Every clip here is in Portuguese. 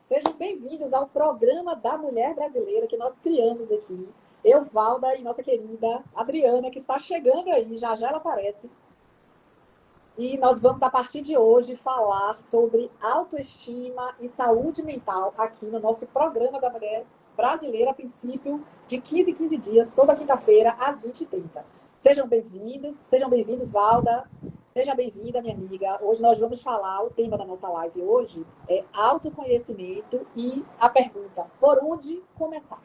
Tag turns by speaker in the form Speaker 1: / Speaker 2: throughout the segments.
Speaker 1: Sejam bem-vindos ao programa da Mulher Brasileira que nós criamos aqui. Eu, Valda, e nossa querida Adriana, que está chegando aí, já já ela aparece. E nós vamos, a partir de hoje, falar sobre autoestima e saúde mental aqui no nosso programa da Mulher Brasileira, a princípio de 15 em 15 dias, toda quinta-feira, às 20h30. Sejam bem-vindos, Valda. Seja bem-vinda, minha amiga. Hoje nós vamos falar, o tema da nossa live hoje é autoconhecimento e a pergunta, por onde começar?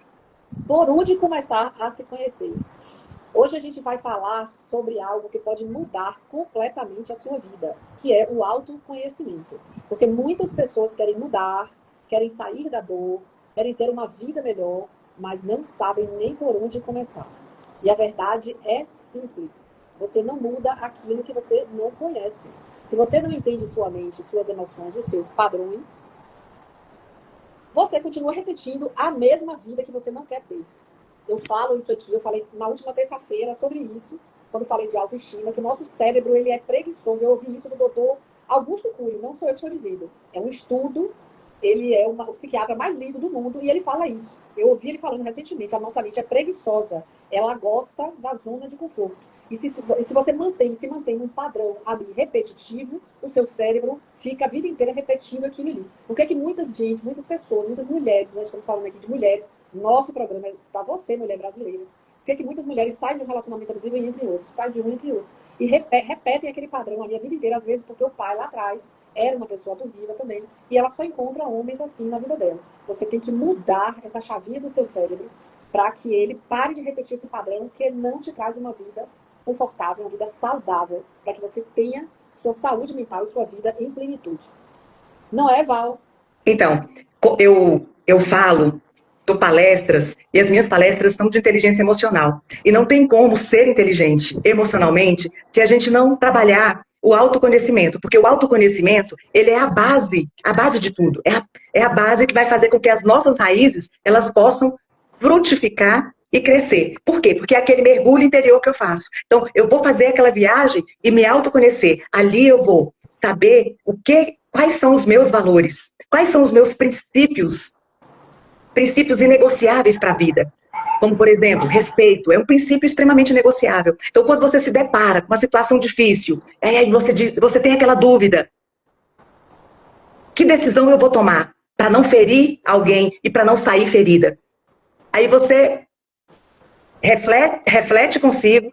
Speaker 1: Por onde começar a se conhecer? Hoje a gente vai falar sobre algo que pode mudar completamente a sua vida, que é o autoconhecimento. Porque muitas pessoas querem mudar, querem sair da dor, querem ter uma vida melhor, mas não sabem nem por onde começar. E a verdade é simples. Você não muda aquilo que você não conhece. Se você não entende sua mente, suas emoções, os seus padrões, você continua repetindo a mesma vida que você não quer ter. Eu falo isso aqui, eu falei na última terça-feira sobre isso, quando falei de autoestima, que o nosso cérebro ele é preguiçoso. Eu ouvi isso do doutor Augusto Cury, não sou eu que estou dizendo. É um estudo, ele é o psiquiatra mais lido do mundo e ele fala isso. Eu ouvi ele falando recentemente, a nossa mente é preguiçosa, ela gosta da zona de conforto. E se você se mantém um padrão ali repetitivo, o seu cérebro fica a vida inteira repetindo aquilo ali. Por que muitas pessoas, muitas mulheres, nós estamos falando aqui de mulheres, nosso programa é para você, mulher brasileira. Por que muitas mulheres saem de um relacionamento abusivo e entram em outro, saem de um e entram em outro. E repetem aquele padrão ali a vida inteira, às vezes porque o pai lá atrás era uma pessoa abusiva também. E ela só encontra homens assim na vida dela. Você tem que mudar essa chavinha do seu cérebro para que ele pare de repetir esse padrão que não te traz uma vida confortável, uma vida saudável, para que você tenha sua saúde mental e sua vida em plenitude. Não é, Val?
Speaker 2: Então, eu falo, dou palestras, e as minhas palestras são de inteligência emocional. E não tem como ser inteligente emocionalmente se a gente não trabalhar o autoconhecimento, porque o autoconhecimento, ele é a base de tudo. É a base que vai fazer com que as nossas raízes, elas possam frutificar e crescer. Por quê? Porque é aquele mergulho interior que eu faço. Então, eu vou fazer aquela viagem e me autoconhecer. Ali eu vou saber quais são os meus valores, quais são os meus princípios inegociáveis para a vida. Como, por exemplo, respeito, é um princípio extremamente negociável. Então, quando você se depara com uma situação difícil, aí você tem aquela dúvida, que decisão eu vou tomar para não ferir alguém e para não sair ferida? Aí você reflete consigo,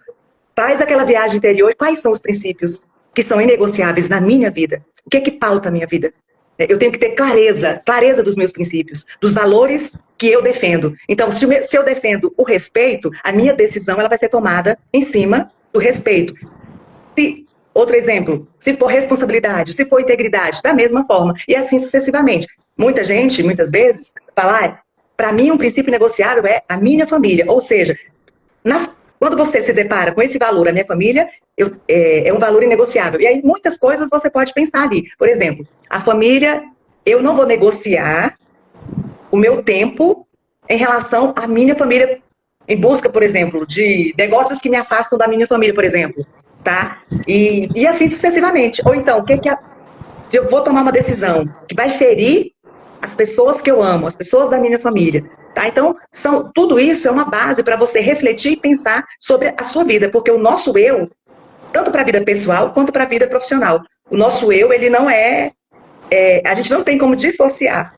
Speaker 2: faz aquela viagem interior, quais são os princípios que são inegociáveis na minha vida? O que é que pauta a minha vida? Eu tenho que ter clareza dos meus princípios, dos valores que eu defendo. Então, se eu defendo o respeito, a minha decisão ela vai ser tomada em cima do respeito. Outro exemplo, se for responsabilidade, se for integridade, da mesma forma, e assim sucessivamente. Muita gente, muitas vezes, fala, para mim um princípio negociável é a minha família, ou seja, quando você se depara com esse valor, a minha família, é um valor inegociável. E aí muitas coisas você pode pensar ali. Por exemplo, a família, eu não vou negociar o meu tempo em relação à minha família, em busca, por exemplo, de negócios que me afastam da minha família, por exemplo. Tá? E assim sucessivamente. Ou então, eu vou tomar uma decisão que vai ferir as pessoas que eu amo, as pessoas da minha família. Tá? Então, tudo isso é uma base para você refletir e pensar sobre a sua vida, porque o nosso eu, tanto para a vida pessoal quanto para a vida profissional, o nosso eu, ele não a gente não tem como dissociar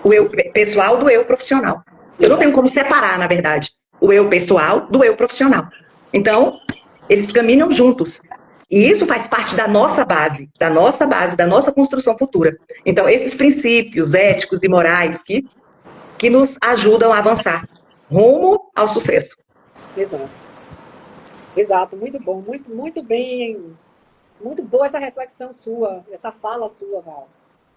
Speaker 2: o eu pessoal do eu profissional. Eu não tenho como separar, na verdade, o eu pessoal do eu profissional. Então, eles caminham juntos. E isso faz parte da nossa base, da nossa construção futura. Então, esses princípios éticos e morais que nos ajudam a avançar rumo ao sucesso.
Speaker 1: Exato, muito bom, muito bem, muito boa essa reflexão sua, essa fala sua, Val.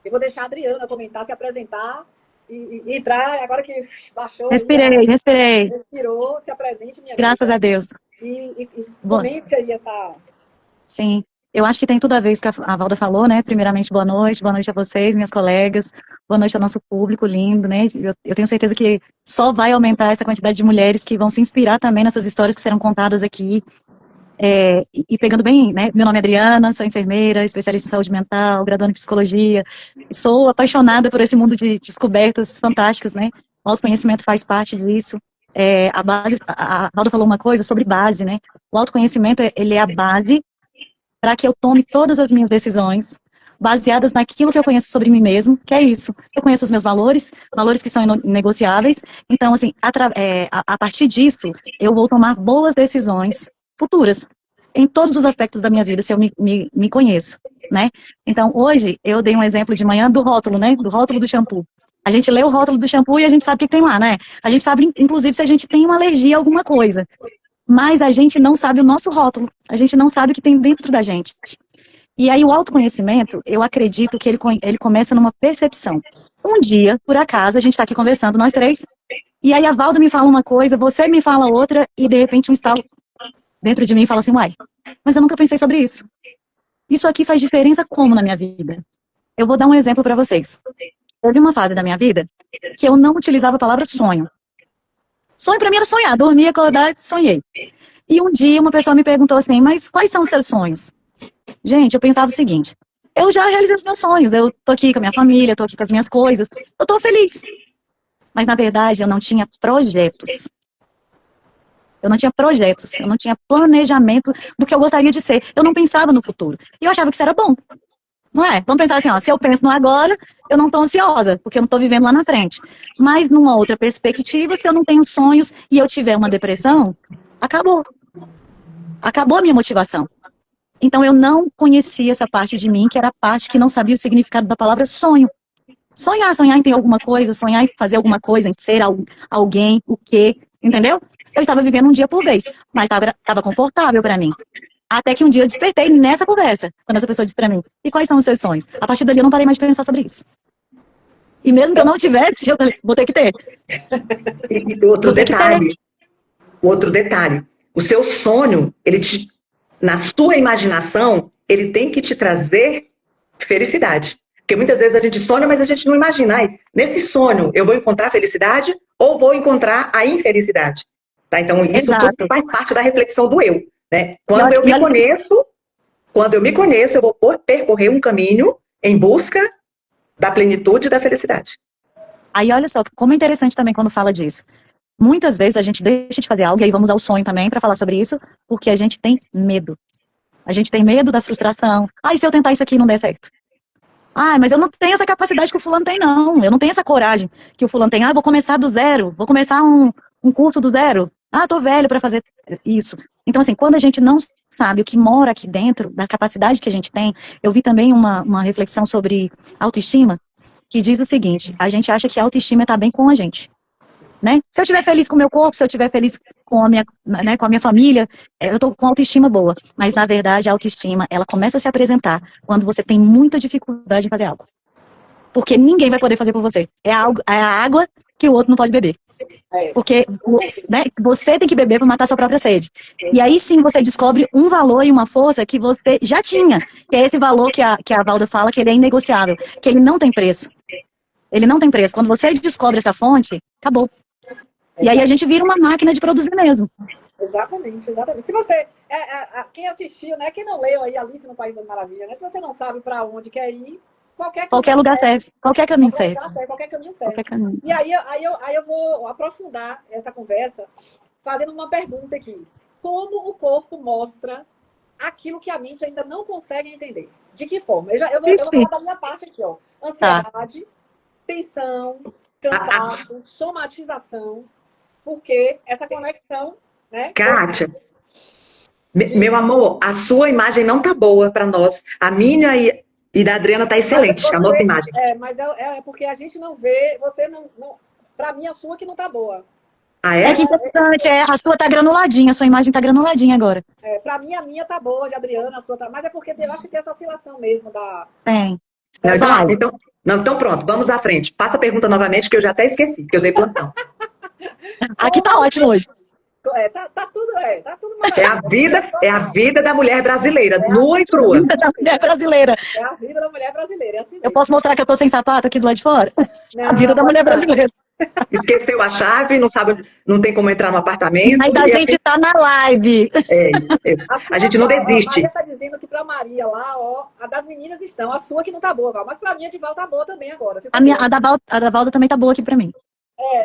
Speaker 1: Eu vou deixar a Adriana comentar, se apresentar e entrar, agora que baixou. Respirou, se apresente, minha
Speaker 3: Graças
Speaker 1: amiga.
Speaker 3: a Deus.
Speaker 1: E comente aí essa...
Speaker 3: Sim, eu acho que tem tudo a ver com o que a Valda falou, né? Primeiramente, boa noite a vocês, minhas colegas, boa noite ao nosso público lindo, né? Eu tenho certeza que só vai aumentar essa quantidade de mulheres que vão se inspirar também nessas histórias que serão contadas aqui. E pegando bem, né? Meu nome é Adriana, sou enfermeira, especialista em saúde mental, graduando em psicologia. Sou apaixonada por esse mundo de descobertas fantásticas, né? O autoconhecimento faz parte disso. A base, a Valda falou uma coisa sobre base, né? O autoconhecimento, ele é a base para que eu tome todas as minhas decisões baseadas naquilo que eu conheço sobre mim mesmo, que é isso. Eu conheço os meus valores, valores que são inegociáveis. Então, assim, a partir disso, eu vou tomar boas decisões futuras, em todos os aspectos da minha vida, se eu me conheço, né? Então, hoje, eu dei um exemplo de manhã do rótulo, né? Do rótulo do shampoo. A gente lê o rótulo do shampoo e a gente sabe o que tem lá, né? A gente sabe, inclusive, se a gente tem uma alergia a alguma coisa. Mas a gente não sabe o nosso rótulo. A gente não sabe o que tem dentro da gente. E aí, o autoconhecimento, eu acredito que ele começa numa percepção. Um dia, por acaso, a gente está aqui conversando, nós três, e aí a Valda me fala uma coisa, você me fala outra, e de repente um estalo dentro de mim e fala assim, uai, mas eu nunca pensei sobre isso. Isso aqui faz diferença como na minha vida? Eu vou dar um exemplo para vocês. Houve uma fase da minha vida que eu não utilizava a palavra sonho. Sonho para mim era sonhar, dormir, acordar, sonhei. E um dia uma pessoa me perguntou assim, mas quais são os seus sonhos? Gente, eu pensava o seguinte, eu já realizei os meus sonhos, eu tô aqui com a minha família, tô aqui com as minhas coisas, eu tô feliz. Mas na verdade eu não tinha projetos. Eu não tinha projetos, eu não tinha planejamento do que eu gostaria de ser. Eu não pensava no futuro. E eu achava que isso era bom. Não é? Vamos pensar assim, ó, se eu penso no agora, eu não estou ansiosa, porque eu não estou vivendo lá na frente. Mas numa outra perspectiva, se eu não tenho sonhos e eu tiver uma depressão, acabou. Acabou a minha motivação. Então eu não conhecia essa parte de mim, que era a parte que não sabia o significado da palavra sonho. Sonhar em ter alguma coisa, sonhar em fazer alguma coisa, em ser alguém, o quê, entendeu? Eu estava vivendo um dia por vez, mas estava confortável para mim. Até que um dia eu despertei nessa conversa, quando essa pessoa disse para mim, e quais são os seus sonhos? A partir dali eu não parei mais de pensar sobre isso. E mesmo que eu não tivesse, eu vou ter que ter.
Speaker 2: E outro detalhe, o seu sonho, na sua imaginação, ele tem que te trazer felicidade. Porque muitas vezes a gente sonha, mas a gente não imagina. Nesse sonho, eu vou encontrar felicidade ou vou encontrar a infelicidade? Tá? Então, isso tudo faz parte da reflexão do eu. Né? Quando eu me conheço, eu vou percorrer um caminho em busca da plenitude e da felicidade.
Speaker 3: Aí, olha só, como é interessante também quando fala disso. Muitas vezes a gente deixa de fazer algo, e aí vamos ao sonho também para falar sobre isso, porque a gente tem medo. A gente tem medo da frustração. E se eu tentar isso aqui e não der certo? Mas eu não tenho essa capacidade que o fulano tem, não. Eu não tenho essa coragem que o fulano tem. Vou começar do zero, vou começar um curso do zero. Tô velho para fazer isso. Então, assim, quando a gente não sabe o que mora aqui dentro, da capacidade que a gente tem, eu vi também uma reflexão sobre autoestima, que diz o seguinte, a gente acha que a autoestima está bem com a gente, né? Se eu estiver feliz com o meu corpo, se eu estiver feliz com a minha família, eu estou com autoestima boa. Mas, na verdade, a autoestima, ela começa a se apresentar quando você tem muita dificuldade em fazer algo. Porque ninguém vai poder fazer por você. É a água que o outro não pode beber. Porque você tem que beber para matar sua própria sede. E aí sim você descobre um valor e uma força que você já tinha, que é esse valor que a Valda fala, que ele é inegociável, que ele não tem preço. Ele não tem preço. Quando você descobre essa fonte, acabou. E aí a gente vira uma máquina de produzir mesmo.
Speaker 1: Exatamente, exatamente. Se você, quem assistiu, né, quem não leu aí Alice no País das Maravilhas, né, se você não sabe para onde quer ir, qualquer lugar serve, qualquer caminho serve. Qualquer caminho serve. Qualquer caminho. E aí eu vou aprofundar essa conversa fazendo uma pergunta aqui. Como o corpo mostra aquilo que a mente ainda não consegue entender? De que forma? Eu vou falar da minha parte aqui, ó. Ansiedade, tensão, cansaço, somatização, porque essa conexão, né?
Speaker 2: Kátia, meu amor, a sua imagem não tá boa para nós. A minha e da Adriana tá excelente, a nossa imagem.
Speaker 1: Mas é porque a gente não vê, você não para mim a sua que não tá boa.
Speaker 3: É que interessante, a sua tá granuladinha, a sua imagem tá granuladinha agora.
Speaker 1: Pra mim a minha tá boa, de Adriana, a sua tá, mas é porque eu acho que tem essa oscilação mesmo da...
Speaker 3: Tem.
Speaker 2: Então pronto, vamos à frente. Passa a pergunta novamente, que eu já até esqueci, porque eu dei plantão.
Speaker 3: Aqui tá ótimo hoje.
Speaker 1: Tá tudo
Speaker 2: É a vida da mulher brasileira, nua e crua.
Speaker 3: A vida da mulher brasileira.
Speaker 1: É a vida da mulher brasileira, é assim mesmo.
Speaker 3: Eu posso mostrar que eu tô sem sapato aqui do lado de fora? A vida da mulher brasileira.
Speaker 2: Esqueceu a chave, não sabe, não tem como entrar no apartamento.
Speaker 3: Mas a gente tá na live.
Speaker 2: A gente não
Speaker 1: A Maria
Speaker 2: desiste.
Speaker 1: está dizendo que para Maria lá, ó, a das meninas estão, a sua que não tá boa, Val. Mas para mim a de Val tá boa também agora.
Speaker 3: A da Valda também tá boa aqui pra mim.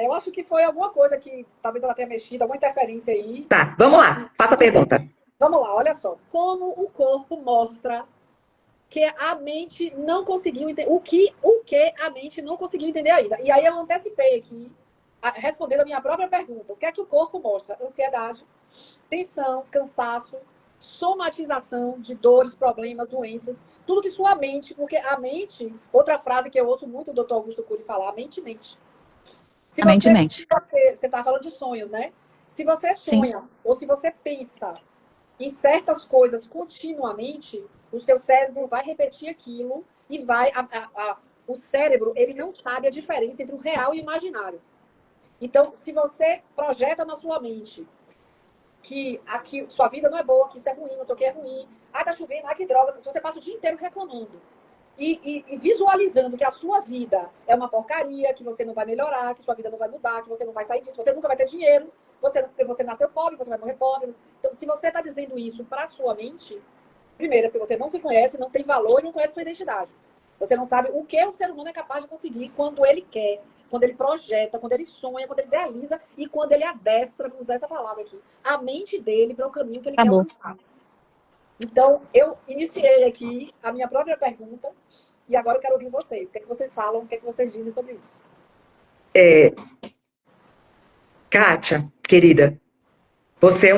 Speaker 1: Eu acho que foi alguma coisa que talvez ela tenha mexido, alguma interferência aí.
Speaker 2: Tá, vamos lá, faça a pergunta.
Speaker 1: Vamos lá, olha só. Como o corpo mostra que a mente não conseguiu entender. O que a mente não conseguiu entender ainda. E aí eu antecipei aqui, respondendo a minha própria pergunta. O que é que o corpo mostra? Ansiedade, tensão, cansaço, somatização de dores, problemas, doenças. Tudo que sua mente, porque a mente, outra frase que eu ouço muito o Dr. Augusto Cury falar, a mente mente. Se você está falando de sonhos, né? Se você sonha, sim, ou se você pensa em certas coisas continuamente, o seu cérebro vai repetir aquilo e vai... o cérebro, ele não sabe a diferença entre o real e o imaginário. Então, se você projeta na sua mente que aqui, sua vida não é boa, que isso é ruim, não sei o que é ruim, tá chovendo, que droga, se você passa o dia inteiro reclamando e visualizando que a sua vida é uma porcaria, que você não vai melhorar, que sua vida não vai mudar, que você não vai sair disso, você nunca vai ter dinheiro, você nasceu pobre, você vai morrer pobre. Então, se você está dizendo isso para sua mente, primeiro, porque você não se conhece, não tem valor e não conhece sua identidade. Você não sabe o que o ser humano é capaz de conseguir quando ele quer, quando ele projeta, quando ele sonha, quando ele idealiza e quando ele adestra, vou usar essa palavra aqui, a mente dele para o caminho que ele quer alcançar. Então, eu iniciei aqui a minha própria pergunta e agora eu quero ouvir vocês. O que é que vocês falam, o que é que vocês dizem sobre isso?
Speaker 2: Kátia, querida, você é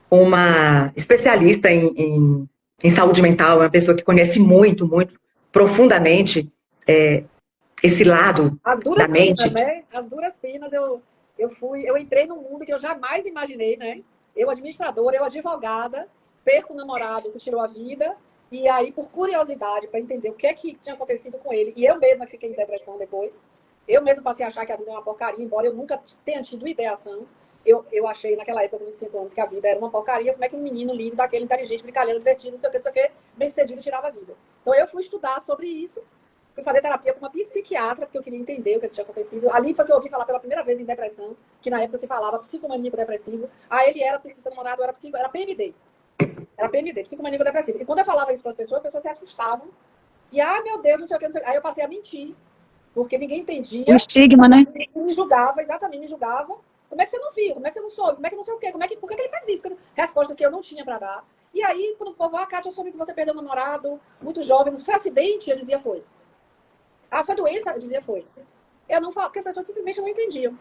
Speaker 2: uma especialista em saúde mental, uma pessoa que conhece muito, muito profundamente esse lado da mente.
Speaker 1: Penas, né? As duras penas, eu entrei num mundo que eu jamais imaginei, né? Eu administradora, eu advogada, perco o namorado que tirou a vida, e aí, por curiosidade, para entender o que é que tinha acontecido com ele, e eu mesma fiquei em depressão depois, eu mesma passei a achar que a vida é uma porcaria, embora eu nunca tenha tido ideação, eu achei naquela época, com 25 anos, que a vida era uma porcaria, como é que um menino lindo, daquele inteligente, brincalhão, divertido, não sei o que, bem-sucedido, tirava a vida. Então, eu fui estudar sobre isso, fui fazer terapia com uma psiquiatra, porque eu queria entender o que tinha acontecido. Ali foi que eu ouvi falar pela primeira vez em depressão, que na época se falava psicomaníaco depressivo. Ele era psiquiatra namorado, era PMD. Era PMD, psicomaníaco depressivo. E quando eu falava isso para as pessoas se assustavam. E, meu Deus, não sei o que, não sei o que. Aí eu passei a mentir, porque ninguém entendia.
Speaker 3: O estigma, né?
Speaker 1: Me julgava, exatamente, me julgava. Como é que você não viu? Como é que você não soube? Como é que não sei o quê? Por que ele faz isso? Respostas que eu não tinha para dar. E aí, quando o povo, Kátia, eu soube que você perdeu um namorado, muito jovem, foi acidente? Eu dizia, foi. Foi doença? Eu dizia, foi. Eu não falo, porque as pessoas simplesmente não entendiam.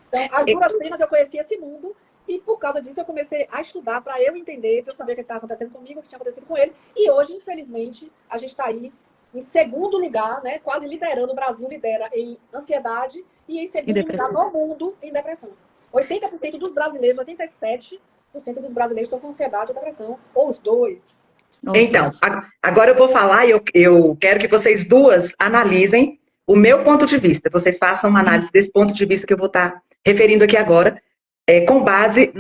Speaker 1: Então, as duras penas, eu conhecia esse mundo, e por causa disso eu comecei a estudar para eu entender, para eu saber o que estava acontecendo comigo, o que tinha acontecido com ele. E hoje, infelizmente, a gente está aí em segundo lugar, né, quase liderando, o Brasil lidera em ansiedade e em segundo lugar no mundo em depressão. 80% dos brasileiros, 87% dos brasileiros estão com ansiedade ou depressão, ou os dois.
Speaker 2: Então, agora eu vou falar e eu quero que vocês duas analisem o meu ponto de vista. Vocês façam uma análise desse ponto de vista que eu vou estar referindo aqui agora, com base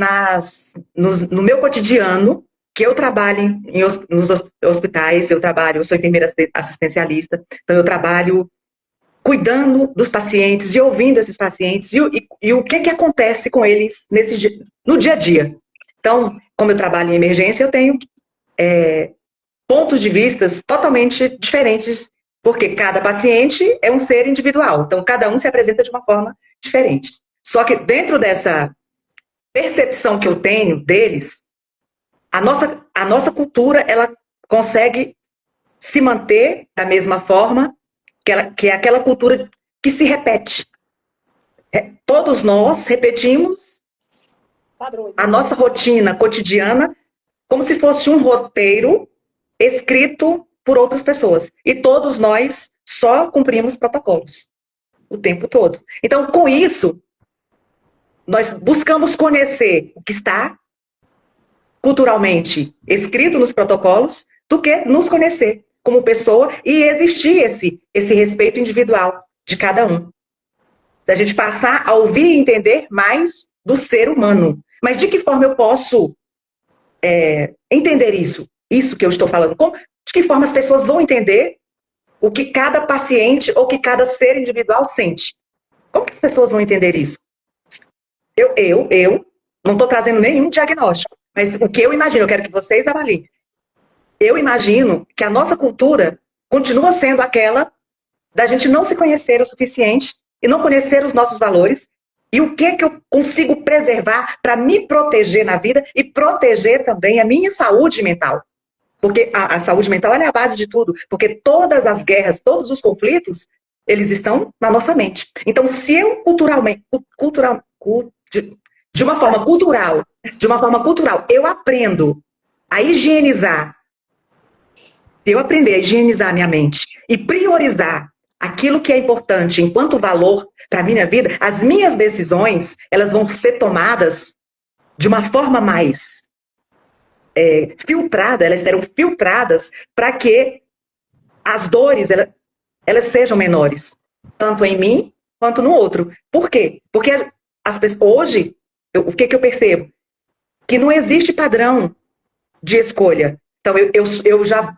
Speaker 2: no meu cotidiano, que eu trabalho nos hospitais, eu sou enfermeira assistencialista, então eu trabalho cuidando dos pacientes e ouvindo esses pacientes e o que acontece com eles no dia a dia. Então, como eu trabalho em emergência, eu tenho pontos de vistas totalmente diferentes, porque cada paciente é um ser individual, então cada um se apresenta de uma forma diferente. Só que dentro dessa percepção que eu tenho deles, a nossa cultura, ela consegue se manter da mesma forma que é aquela cultura que se repete. Todos nós repetimos a nossa rotina cotidiana como se fosse um roteiro escrito por outras pessoas. E todos nós só cumprimos protocolos o tempo todo. Então, com isso, nós buscamos conhecer o que está culturalmente escrito nos protocolos do que nos conhecer como pessoa e existir esse respeito individual de cada um. Da gente passar a ouvir e entender mais do ser humano. Mas de que forma eu posso entender isso? Isso que eu estou falando. De que forma as pessoas vão entender o que cada paciente ou que cada ser individual sente? As pessoas vão entender isso. Eu não estou trazendo nenhum diagnóstico, mas o que eu imagino, eu quero que vocês avaliem. Eu imagino que a nossa cultura continua sendo aquela da gente não se conhecer o suficiente e não conhecer os nossos valores e o que eu consigo preservar para me proteger na vida e proteger também a minha saúde mental. Porque a saúde mental é a base de tudo, porque todas as guerras, todos os conflitos, eles estão na nossa mente. Então, se eu de uma forma cultural, eu aprendo a higienizar, se eu aprender a higienizar minha mente e priorizar aquilo que é importante enquanto valor para a minha vida, as minhas decisões, elas vão ser tomadas de uma forma mais filtrada, elas serão filtradas para que as dores, elas sejam menores, tanto em mim quanto no outro. Por quê? Porque as pessoas, hoje, o que eu percebo? Que não existe padrão de escolha. Então, eu já...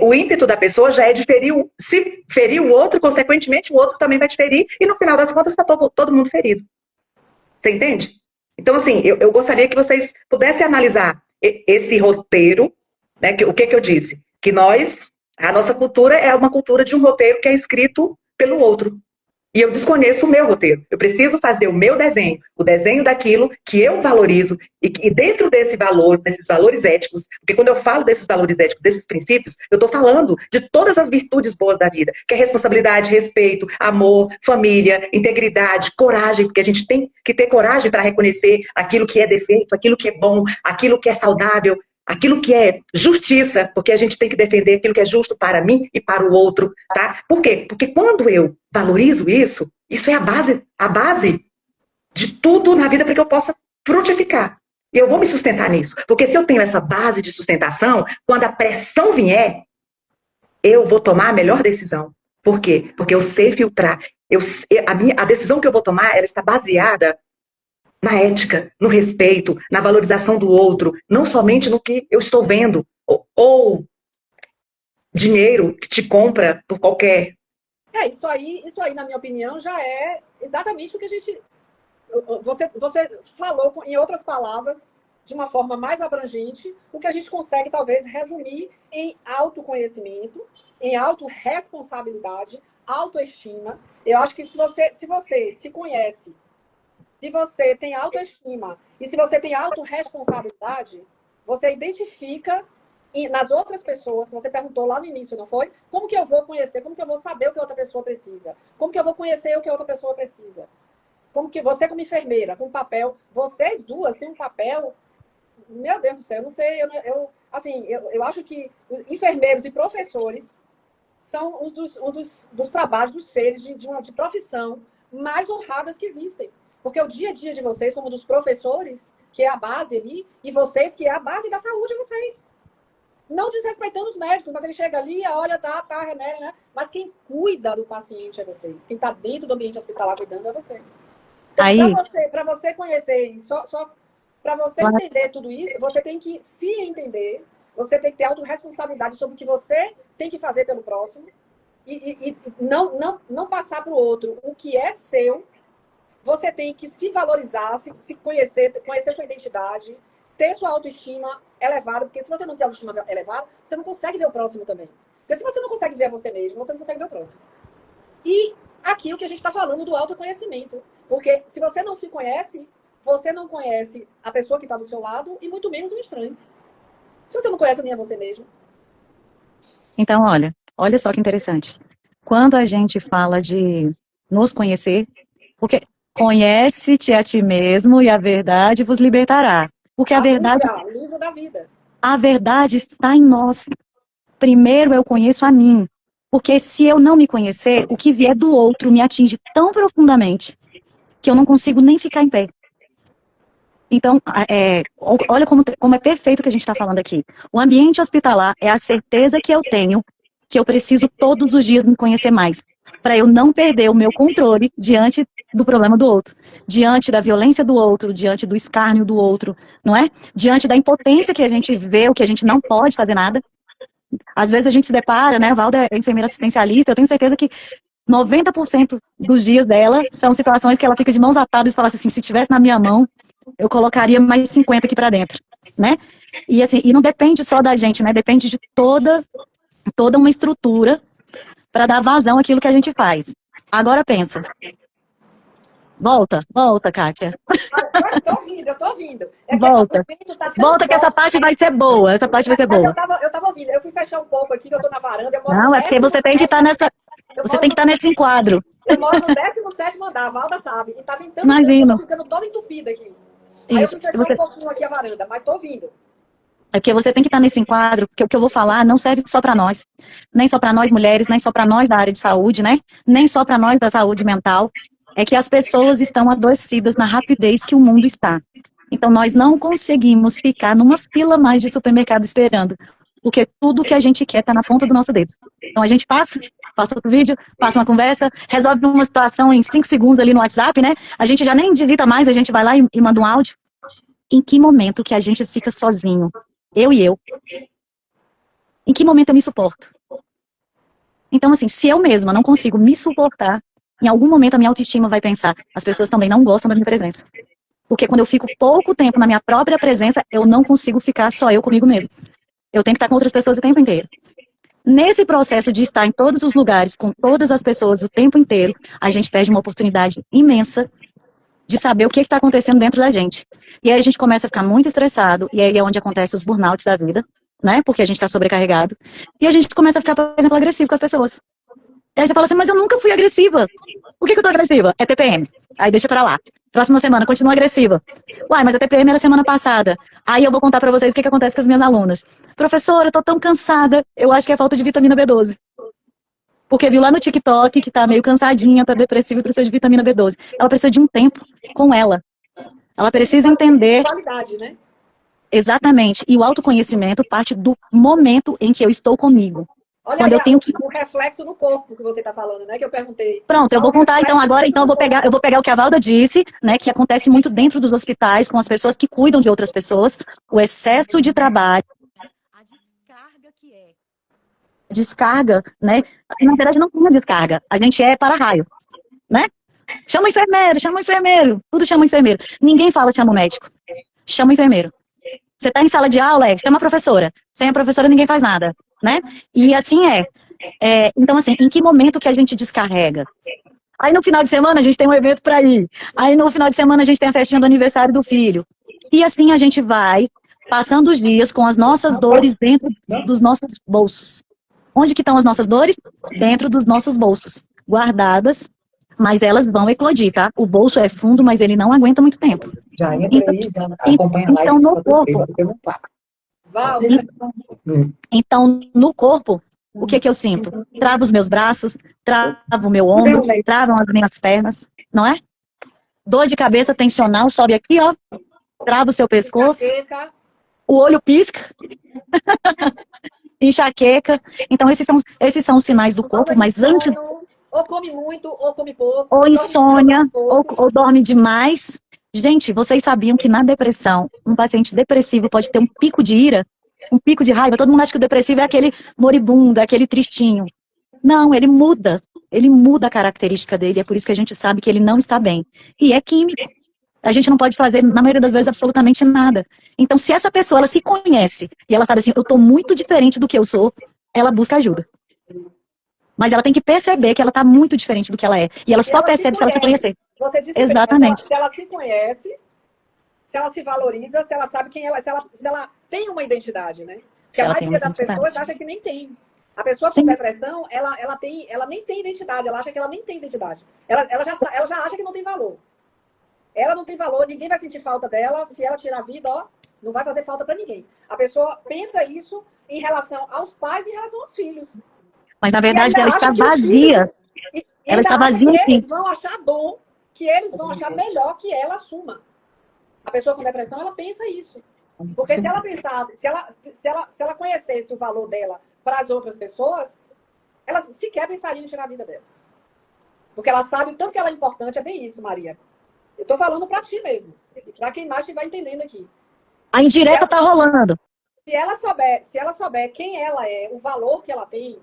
Speaker 2: o ímpeto da pessoa já é de ferir, se ferir o outro, consequentemente o outro também vai te ferir, e no final das contas está todo mundo ferido. Você entende? Então, assim, eu gostaria que vocês pudessem analisar esse roteiro, né? O que eu disse? Que a nossa cultura é uma cultura de um roteiro que é escrito pelo outro. E eu desconheço o meu roteiro. Eu preciso fazer o meu desenho, o desenho daquilo que eu valorizo. E dentro desse valor, desses valores éticos, porque quando eu falo desses valores éticos, desses princípios, eu estou falando de todas as virtudes boas da vida, que é responsabilidade, respeito, amor, família, integridade, coragem, porque a gente tem que ter coragem para reconhecer aquilo que é defeito, aquilo que é bom, aquilo que é saudável, aquilo que é justiça, porque a gente tem que defender aquilo que é justo para mim e para o outro, tá? Por quê? Porque quando eu valorizo isso, isso é a base de tudo na vida para que eu possa frutificar. E eu vou me sustentar nisso. Porque se eu tenho essa base de sustentação, quando a pressão vier, eu vou tomar a melhor decisão. Por quê? Porque eu sei filtrar. A decisão que eu vou tomar, ela está baseada na ética, no respeito, na valorização do outro, não somente no que eu estou vendo, ou dinheiro que te compra por qualquer...
Speaker 1: Isso aí, na minha opinião, já é exatamente o que a gente... Você falou, em outras palavras, de uma forma mais abrangente, o que a gente consegue, talvez, resumir em autoconhecimento, em autorresponsabilidade, autoestima. Eu acho que se você se conhece, se você tem autoestima e se você tem autorresponsabilidade, você identifica nas outras pessoas, que você perguntou lá no início, não foi? Como que eu vou conhecer? Como que eu vou saber o que outra pessoa precisa? Como que eu vou conhecer o que outra pessoa precisa? Como que você, como enfermeira, com papel, vocês duas têm um papel, meu Deus do céu, eu não sei, eu acho que enfermeiros e professores são um dos trabalhos, dos seres de profissão mais honradas que existem. Porque o dia a dia de vocês, como dos professores, que é a base ali, e vocês, que é a base da saúde de vocês. Não desrespeitando os médicos, mas ele chega ali, olha, tá, remédio, né? Mas quem cuida do paciente é vocês. Quem está dentro do ambiente hospitalar cuidando é você. Então, para você conhecer isso, para você entender tudo isso, você tem que se entender, você tem que ter autorresponsabilidade sobre o que você tem que fazer pelo próximo e não passar para o outro o que é seu. Você tem que se valorizar, se conhecer sua identidade, ter sua autoestima elevada, porque se você não tem autoestima elevada, você não consegue ver o próximo também. Porque se você não consegue ver você mesmo, você não consegue ver o próximo. E aquilo que a gente está falando do autoconhecimento. Porque se você não se conhece, você não conhece a pessoa que está do seu lado e muito menos um estranho. Se você não conhece nem a você mesmo.
Speaker 3: Então, olha só que interessante. Quando a gente fala de nos conhecer, porque conhece-te a ti mesmo e a verdade vos libertará. Porque a verdade...
Speaker 1: O livro da vida.
Speaker 3: A verdade está em nós. Primeiro eu conheço a mim. Porque se eu não me conhecer, o que vier do outro me atinge tão profundamente que eu não consigo nem ficar em pé. Então, olha como é perfeito o que a gente está falando aqui. O ambiente hospitalar é a certeza que eu tenho que eu preciso todos os dias me conhecer mais, para eu não perder o meu controle diante do problema do outro, diante da violência do outro, diante do escárnio do outro, não é? Diante da impotência que a gente vê, o que a gente não pode fazer nada. Às vezes a gente se depara, né, a Valda é enfermeira assistencialista, eu tenho certeza que 90% dos dias dela são situações que ela fica de mãos atadas e fala assim, se tivesse na minha mão, eu colocaria mais 50 aqui para dentro, né? E assim, e não depende só da gente, né? Depende de toda uma estrutura para dar vazão àquilo que a gente faz. Agora pensa. Volta, Kátia.
Speaker 1: Eu tô ouvindo.
Speaker 3: Volta. Volta que essa parte vai ser boa,
Speaker 1: Eu tava ouvindo, eu fui fechar um pouco aqui, que eu tô na varanda.
Speaker 3: Não, é porque você tem que estar nesse enquadro.
Speaker 1: Eu moro no 17º andar, a Valda sabe. E tá ventando,
Speaker 3: Imagino.
Speaker 1: eu tô ficando toda entupida aqui. Aí eu fui fechar um pouquinho aqui a varanda, mas tô ouvindo.
Speaker 3: É porque você tem que estar nesse enquadro, porque o que eu vou falar não serve só para nós. Nem só para nós mulheres, nem só para nós da área de saúde, né? Nem só para nós da saúde mental. É que as pessoas estão adoecidas na rapidez que o mundo está. Então, nós não conseguimos ficar numa fila mais de supermercado esperando, porque tudo que a gente quer está na ponta do nosso dedo. Então, a gente passa outro vídeo, passa uma conversa, resolve uma situação em 5 segundos ali no WhatsApp, né? A gente já nem digita mais, a gente vai lá e manda um áudio. Em que momento que a gente fica sozinho? Eu e eu. Em que momento eu me suporto? Então, assim, se eu mesma não consigo me suportar, em algum momento a minha autoestima vai pensar, as pessoas também não gostam da minha presença. Porque quando eu fico pouco tempo na minha própria presença, eu não consigo ficar só eu comigo mesmo. Eu tenho que estar com outras pessoas o tempo inteiro. Nesse processo de estar em todos os lugares, com todas as pessoas o tempo inteiro, a gente perde uma oportunidade imensa de saber o que está acontecendo dentro da gente. E aí a gente começa a ficar muito estressado, e aí é onde acontecem os burnouts da vida, né? Porque a gente está sobrecarregado. E a gente começa a ficar, por exemplo, agressivo com as pessoas. E aí você fala assim, mas eu nunca fui agressiva. Por que eu tô agressiva? É TPM. Aí deixa pra lá. Próxima semana, continua agressiva. Uai, mas a TPM era semana passada. Aí eu vou contar pra vocês o que acontece com as minhas alunas. Professora, eu tô tão cansada. Eu acho que é falta de vitamina B12. Porque viu lá no TikTok que tá meio cansadinha, tá depressiva e precisa de vitamina B12. Ela precisa de um tempo com ela. Ela precisa entender...
Speaker 1: Qualidade, né?
Speaker 3: Exatamente. E o autoconhecimento parte do momento em que eu estou comigo.
Speaker 1: Olha
Speaker 3: quando
Speaker 1: aí,
Speaker 3: eu tenho que...
Speaker 1: o reflexo no corpo que você está falando, né? Que eu perguntei.
Speaker 3: Pronto, eu vou contar então agora, então eu vou pegar o que a Valda disse, né? Que acontece muito dentro dos hospitais, com as pessoas que cuidam de outras pessoas, o excesso de trabalho, a descarga que é. Descarga, né? Na verdade, não tem uma descarga. A gente é para-raio, né? Chama o enfermeiro, tudo chama o enfermeiro. Ninguém fala chama o médico. Chama o enfermeiro. Você está em sala de aula, chama a professora. Sem a professora, ninguém faz nada, né? E assim então, assim, em que momento que a gente descarrega? Aí no final de semana a gente tem um evento para ir. Aí no final de semana a gente tem a festinha do aniversário do filho. E assim a gente vai passando os dias com as nossas dores dentro dos nossos bolsos. Onde que estão as nossas dores? Dentro dos nossos bolsos. Guardadas, mas elas vão eclodir, tá? O bolso é fundo, mas ele não aguenta muito tempo.
Speaker 2: Já entra aí, já acompanha a live.
Speaker 3: Então, no corpo... Então, no corpo, o que eu sinto? Travo os meus braços, travo o meu ombro, travam as minhas pernas, não é? Dor de cabeça tensional, sobe aqui, ó. Trava o seu pescoço. O olho pisca. Enxaqueca. Então, esses são os sinais do corpo, mas antes...
Speaker 1: Ou come muito, ou come pouco.
Speaker 3: Ou insônia, ou dorme demais. Gente, vocês sabiam que na depressão, um paciente depressivo pode ter um pico de ira? Um pico de raiva? Todo mundo acha que o depressivo é aquele moribundo, é aquele tristinho. Não, ele muda a característica dele, é por isso que a gente sabe que ele não está bem. E é químico. A gente não pode fazer, na maioria das vezes, absolutamente nada. Então, se essa pessoa, ela se conhece, e ela sabe assim, eu estou muito diferente do que eu sou, ela busca ajuda. Mas ela tem que perceber que ela está muito diferente do que ela é. E ela só percebe se ela se conhecer.
Speaker 1: Você disse
Speaker 3: exatamente.
Speaker 1: Se ela se conhece, se ela se valoriza, se ela sabe quem ela é, se ela tem uma identidade, né? Porque a maioria das pessoas acha que nem tem. A pessoa com depressão, ela nem tem identidade, ela acha que ela nem tem identidade. Ela já acha que não tem valor. Ela não tem valor, ninguém vai sentir falta dela. Se ela tirar a vida, ó, não vai fazer falta para ninguém. A pessoa pensa isso em relação aos pais e em relação aos filhos.
Speaker 3: Mas, na verdade, ela está vazia. Ela está vazia
Speaker 1: aqui. Eles vão achar bom, que eles vão achar melhor que ela assuma. A pessoa com depressão, ela pensa isso. Porque se ela pensasse, se ela conhecesse o valor dela para as outras pessoas, ela sequer pensaria em tirar a vida delas. Porque ela sabe o tanto que ela é importante. É bem isso, Maria. Eu estou falando para ti mesmo. Para quem mais vai entendendo aqui.
Speaker 3: A indireta está rolando.
Speaker 1: Se ela souber quem ela é, o valor que ela tem,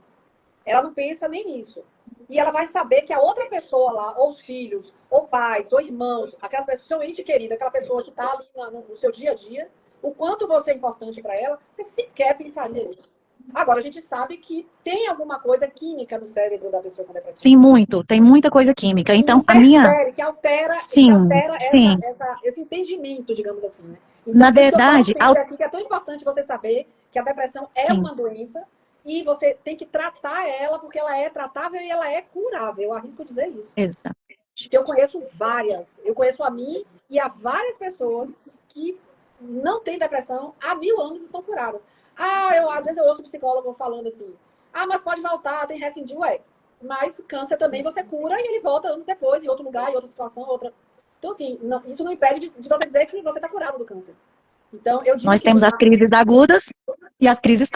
Speaker 1: ela não pensa nem nisso. E ela vai saber que a outra pessoa lá, ou os filhos, ou pais, ou irmãos, aquelas pessoas, seu ente querido, aquela pessoa que está ali no seu dia a dia, o quanto você é importante para ela, você sequer pensaria nisso. Agora, a gente sabe que tem alguma coisa química no cérebro da pessoa com depressão.
Speaker 3: Sim, muito. Tem muita coisa química. Então, a minha...
Speaker 1: Que altera
Speaker 3: Sim, sim.
Speaker 1: Esse entendimento, digamos assim, né? Então,
Speaker 3: Na verdade...
Speaker 1: aqui que é tão importante você saber que a depressão é
Speaker 3: Sim.
Speaker 1: uma doença e você tem que tratar ela porque ela é tratável e ela é curável. Eu arrisco dizer isso.
Speaker 3: Exato.
Speaker 1: Porque eu conheço várias. Eu conheço a mim e a várias pessoas que não têm depressão há 1000 anos e estão curadas. Às vezes eu ouço o psicólogo falando assim, mas pode voltar, tem recidivo, mas câncer também você cura e ele volta anos depois, em outro lugar, em outra situação, outra. Então, assim, isso não impede de você dizer que você está curado do câncer. Então, eu digo
Speaker 3: Nós temos as crises agudas e as crises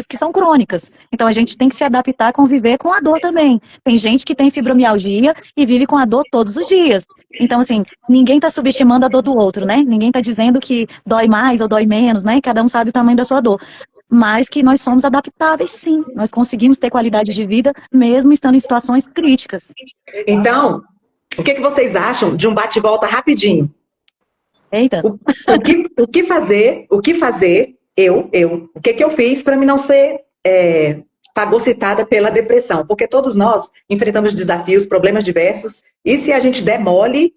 Speaker 3: que são crônicas. Então, a gente tem que se adaptar a conviver com a dor também. Tem gente que tem fibromialgia e vive com a dor todos os dias. Então, assim, ninguém está subestimando a dor do outro, né? Ninguém está dizendo que dói mais ou dói menos, né? Cada um sabe o tamanho da sua dor. Mas que nós somos adaptáveis, sim. Nós conseguimos ter qualidade de vida mesmo estando em situações críticas.
Speaker 2: Então, o que vocês acham de um bate-volta rapidinho?
Speaker 3: Eita.
Speaker 2: O que fazer, o que eu fiz para me não ser fagocitada pela depressão? Porque todos nós enfrentamos desafios, problemas diversos, e se a gente der mole,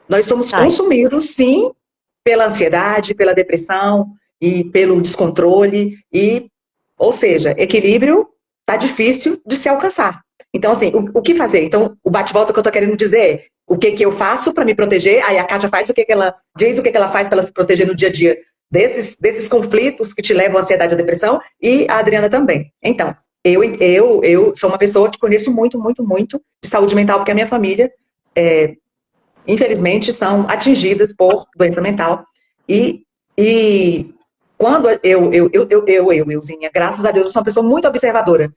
Speaker 2: nós somos consumidos, sim, pela ansiedade, pela depressão e pelo descontrole, ou seja, equilíbrio tá difícil de se alcançar. Então, assim, o que fazer? Então, o bate-volta que eu tô querendo dizer é o que eu faço para me proteger, aí a Kátia faz o que ela diz, o que ela faz para ela se proteger no dia a dia desses conflitos que te levam à ansiedade e à depressão, e a Adriana também. Então, eu sou uma pessoa que conheço muito, muito, muito de saúde mental, porque a minha família, infelizmente, são atingidas por doença mental, e quando euzinha, graças a Deus, eu sou uma pessoa muito observadora.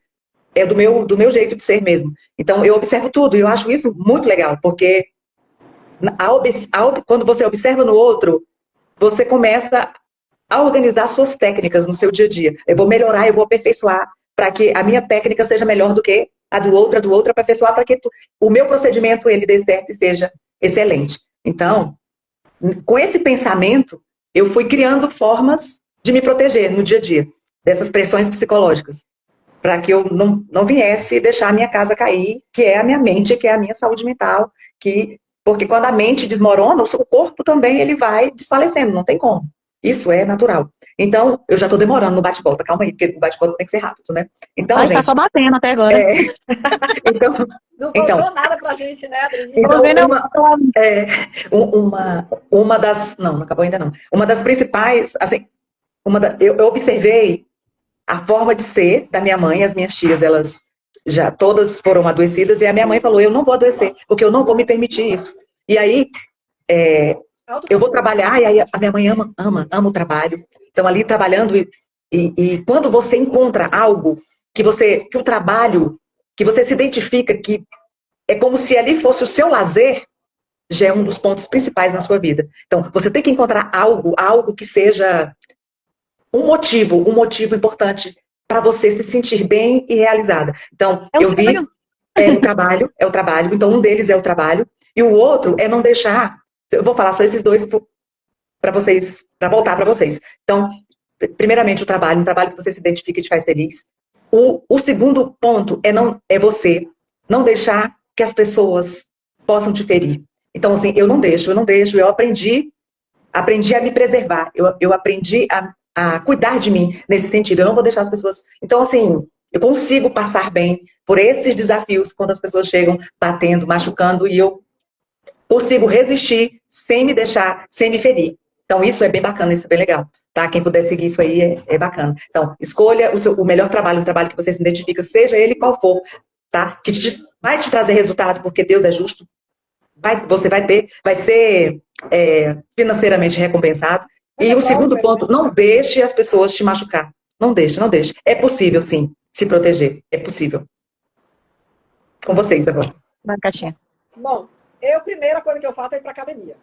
Speaker 2: É do meu jeito de ser mesmo. Então, eu observo tudo e eu acho isso muito legal, porque quando você observa no outro, você começa a organizar suas técnicas no seu dia a dia. Eu vou melhorar, eu vou aperfeiçoar para que a minha técnica seja melhor do que a do outro, aperfeiçoar para que o meu procedimento ele dê certo e seja excelente. Então, com esse pensamento, eu fui criando formas de me proteger no dia a dia dessas pressões psicológicas, para que eu não viesse deixar a minha casa cair, que é a minha mente, que é a minha saúde mental, porque quando a mente desmorona, o corpo também ele vai desfalecendo, não tem como. Isso é natural. Então, eu já estou demorando no bate-volta, calma aí, porque o bate-volta tem que ser rápido, né? Então,
Speaker 3: gente, tá só batendo até agora.
Speaker 1: Não faltou nada pra gente, né, Adri?
Speaker 2: Então, uma das... Não acabou ainda não. Uma das principais, assim, eu observei a forma de ser da minha mãe. As minhas tias, elas já todas foram adoecidas, e a minha mãe falou, eu não vou adoecer, porque eu não vou me permitir isso. E aí, eu vou trabalhar, e aí a minha mãe ama o trabalho. Então, ali trabalhando, e quando você encontra algo que o trabalho, que você se identifica, que é como se ali fosse o seu lazer, já é um dos pontos principais na sua vida. Então, você tem que encontrar algo que seja um motivo importante para você se sentir bem e realizada. Então, eu vi, é o trabalho, então um deles é o trabalho, e o outro é não deixar, eu vou falar só esses dois para vocês, para voltar para vocês. Então, primeiramente o trabalho, um trabalho que você se identifica e te faz feliz. O segundo ponto é você não deixar que as pessoas possam te ferir. Então, assim, eu não deixo, eu aprendi a me preservar, eu aprendi a cuidar de mim nesse sentido. Eu não vou deixar as pessoas... Então, assim, eu consigo passar bem por esses desafios quando as pessoas chegam batendo, machucando, e eu consigo resistir sem me deixar, sem me ferir. Então, isso é bem bacana, isso é bem legal, tá? Quem puder seguir isso aí é bacana. Então, escolha o melhor trabalho, um trabalho que você se identifica, seja ele qual for, tá? Que vai te trazer resultado, porque Deus é justo. Você vai ser financeiramente recompensado. E o segundo ponto, não deixe as pessoas te machucar. Não deixe. É possível, sim, se proteger. É possível. Com vocês agora.
Speaker 3: Catinha.
Speaker 1: Bom, a primeira coisa que eu faço é ir para academia.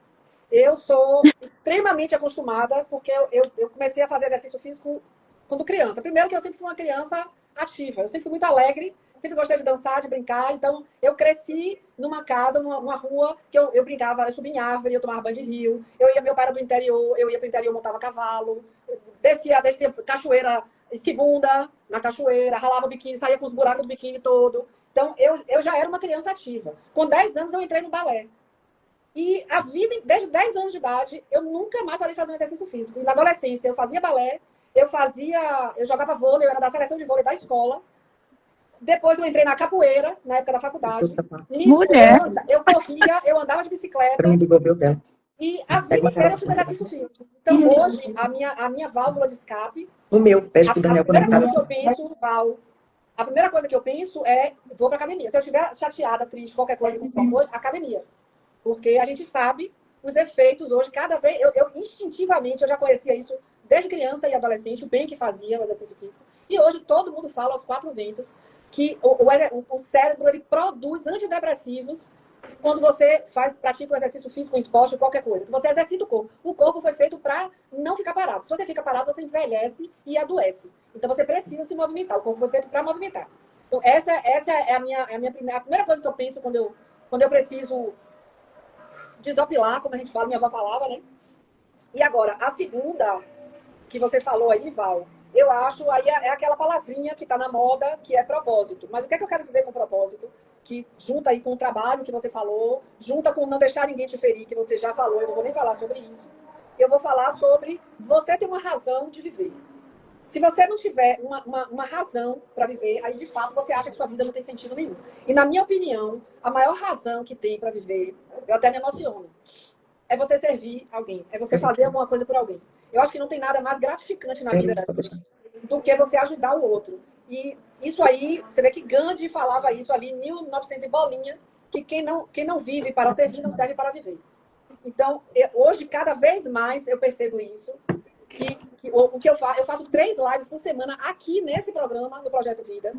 Speaker 1: Eu sou extremamente acostumada, porque eu comecei a fazer exercício físico quando criança. Primeiro que eu sempre fui uma criança ativa. Eu sempre fui muito alegre, sempre gostei de dançar, de brincar. Então, eu cresci numa casa, numa rua, que eu brincava, eu subia em árvore, eu tomava banho de rio. Meu pai era do interior, eu ia para o interior, montava cavalo. Descia cachoeira, esquibunda na cachoeira, ralava o biquíni, saía com os buracos do biquíni todo. Então, eu já era uma criança ativa. Com 10 anos, eu entrei no balé. E a vida, desde 10 anos de idade, eu nunca mais parei de fazer um exercício físico. E na adolescência, eu fazia balé, eu jogava vôlei, eu era da seleção de vôlei da escola. Depois eu entrei na capoeira, na época da faculdade. Nisso,
Speaker 3: Mulher.
Speaker 1: eu corria, eu andava de bicicleta. E a vida inteira eu fiz exercício físico. Então, hoje, a minha válvula de escape...
Speaker 2: O meu, pede pro Daniel conectar.
Speaker 1: A primeira coisa que eu penso é, vou pra academia. Se eu estiver chateada, triste, qualquer coisa, academia. Porque a gente sabe os efeitos hoje, cada vez... Eu instintivamente, eu já conhecia isso desde criança e adolescente, o bem que fazia o exercício físico. E hoje todo mundo fala aos 4 ventos que o cérebro ele produz antidepressivos quando você pratica um exercício físico, um esporte, qualquer coisa. Você exercita o corpo. O corpo foi feito para não ficar parado. Se você fica parado, você envelhece e adoece. Então você precisa se movimentar. O corpo foi feito para movimentar. Então essa é a primeira coisa que eu penso quando eu preciso desopilar, como a gente fala, minha avó falava, né? E agora, a segunda que você falou aí, Val, eu acho aí é aquela palavrinha que está na moda, que é propósito. Mas o que é que eu quero dizer com propósito? Que junta aí com o trabalho que você falou, junta com não deixar ninguém te ferir, que você já falou, eu não vou nem falar sobre isso. Eu vou falar sobre você ter uma razão de viver. Se você não tiver uma razão para viver, aí de fato você acha que sua vida não tem sentido nenhum. E na minha opinião, a maior razão que tem para viver, eu até me emociono, é você servir alguém, é você fazer alguma coisa por alguém. Eu acho que não tem nada mais gratificante na vida do que você ajudar o outro. E isso aí, você vê que Gandhi falava isso ali em 1900 e bolinha, que quem não vive para servir não serve para viver. Então, hoje, cada vez mais eu percebo isso. O que eu faço 3 lives por semana aqui nesse programa, no Projeto Vida.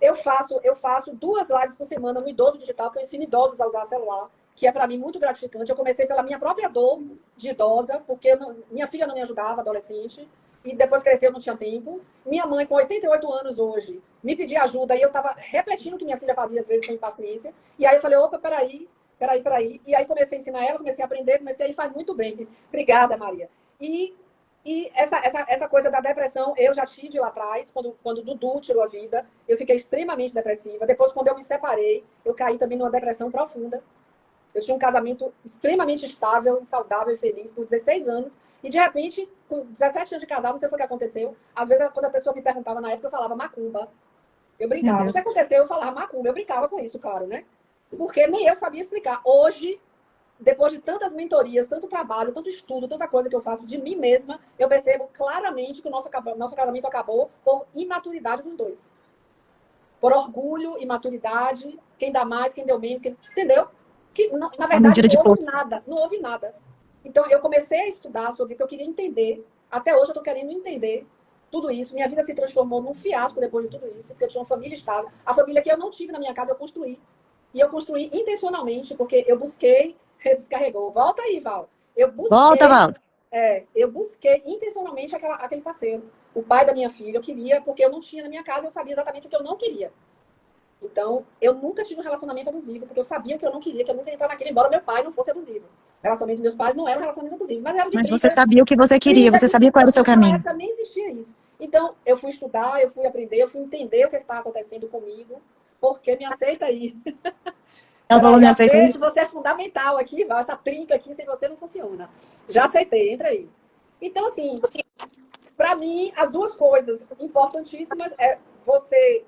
Speaker 1: Eu faço 2 lives por semana no Idoso Digital, que eu ensino idosos a usar celular, que é para mim muito gratificante. Eu comecei pela minha própria dor de idosa, porque minha filha não me ajudava, adolescente, e depois cresceu, não tinha tempo. Minha mãe, com 88 anos hoje, me pedia ajuda, e eu estava repetindo o que minha filha fazia, às vezes, com impaciência. E aí eu falei, opa, peraí. E aí comecei a ensinar ela, comecei a aprender, e faz muito bem. Obrigada, Maria. E essa coisa da depressão, eu já tive lá atrás, quando o Dudu tirou a vida, eu fiquei extremamente depressiva. Depois, quando eu me separei, eu caí também numa depressão profunda. Eu tinha um casamento extremamente estável, saudável e feliz por 16 anos. E, de repente, com 17 anos de casado, não sei o que aconteceu. Às vezes, quando a pessoa me perguntava na época, eu falava macumba. Eu brincava. O que aconteceu? Eu falava macumba. Eu brincava com isso, claro, né? Porque nem eu sabia explicar. Hoje, depois de tantas mentorias, tanto trabalho, tanto estudo, tanta coisa que eu faço de mim mesma, eu percebo claramente que o nosso casamento acabou por imaturidade dos dois. Por orgulho, imaturidade, quem dá mais, quem deu menos, entendeu? Que, na verdade, não houve nada. Então, eu comecei a estudar sobre o que eu queria entender. Até hoje, eu estou querendo entender tudo isso. Minha vida se transformou num fiasco depois de tudo isso, porque eu tinha uma família estável. A família que eu não tive na minha casa, eu construí. E eu construí intencionalmente, porque eu busquei... Descarregou. Volta aí, Val.
Speaker 3: Volta, Val.
Speaker 1: Eu busquei intencionalmente aquele parceiro. O pai da minha filha, eu queria, porque eu não tinha na minha casa, eu sabia exatamente o que eu não queria. Então, eu nunca tive um relacionamento abusivo, porque eu sabia que eu não queria, que eu nunca ia entrar naquele, embora meu pai não fosse abusivo. O relacionamento dos meus pais não era um relacionamento abusivo, mas era de 30,
Speaker 3: você sabia o que você queria, você sabia qual era o seu caminho.
Speaker 1: Na época nem existia isso. Então, eu fui estudar, eu fui aprender, eu fui entender o que estava acontecendo comigo, porque me aceita aí.
Speaker 3: Ela falou, me aceita.
Speaker 1: Você é fundamental aqui, Val, essa trinca aqui, sem você não funciona. Já aceitei, entra aí. Então, assim, para mim, as duas coisas importantíssimas é você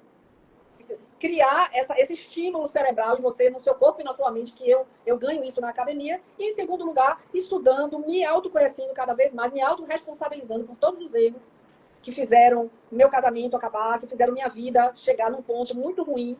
Speaker 1: criar esse estímulo cerebral em você, no seu corpo e na sua mente, que eu ganho isso na academia. E, em segundo lugar, estudando, me autoconhecendo cada vez mais, me autorresponsabilizando por todos os erros que fizeram meu casamento acabar, que fizeram minha vida chegar num ponto muito ruim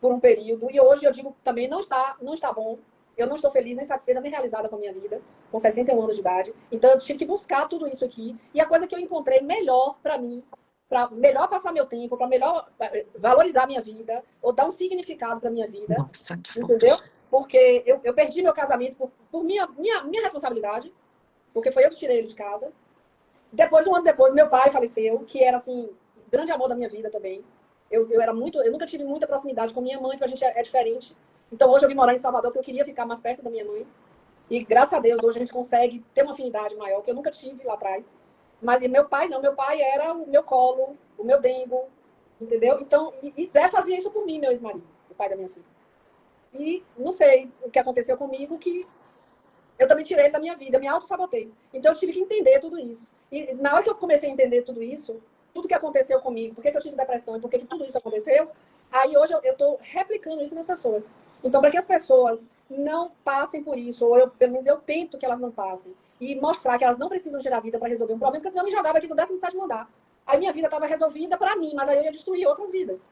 Speaker 1: por um período. E hoje eu digo também, não está bom. Eu não estou feliz, nem satisfeita, nem realizada com a minha vida, com 61 anos de idade. Então, eu tive que buscar tudo isso aqui. E a coisa que eu encontrei melhor para mim, para melhor passar meu tempo, para melhor valorizar a minha vida, ou dar um significado para a minha vida.
Speaker 2: Nossa,
Speaker 1: entendeu? Porque eu perdi meu casamento por minha responsabilidade, porque foi eu que tirei ele de casa. Depois, um ano depois, meu pai faleceu, que era, assim, o grande amor da minha vida também. Eu nunca tive muita proximidade com minha mãe, porque a gente é diferente. Então hoje eu vim morar em Salvador porque eu queria ficar mais perto da minha mãe. E graças a Deus hoje a gente consegue ter uma afinidade maior, que eu nunca tive lá atrás. Mas meu pai não, meu pai era o meu colo, o meu dengo, entendeu? Então, e Zé fazia isso por mim, meu ex-marido, o pai da minha filha. E não sei o que aconteceu comigo, que eu também tirei ele da minha vida, eu me auto-sabotei. Então eu tive que entender tudo isso. E na hora que eu comecei a entender tudo isso, tudo que aconteceu comigo, por que eu tive depressão e por que tudo isso aconteceu, aí hoje eu estou replicando isso nas pessoas. Então, para que as pessoas não passem por isso, ou pelo menos eu tento que elas não passem, e mostrar que elas não precisam gerar vida para resolver um problema, porque senão eu me jogava aqui do 17º andar. Aí minha vida estava resolvida para mim, mas aí eu ia destruir outras vidas.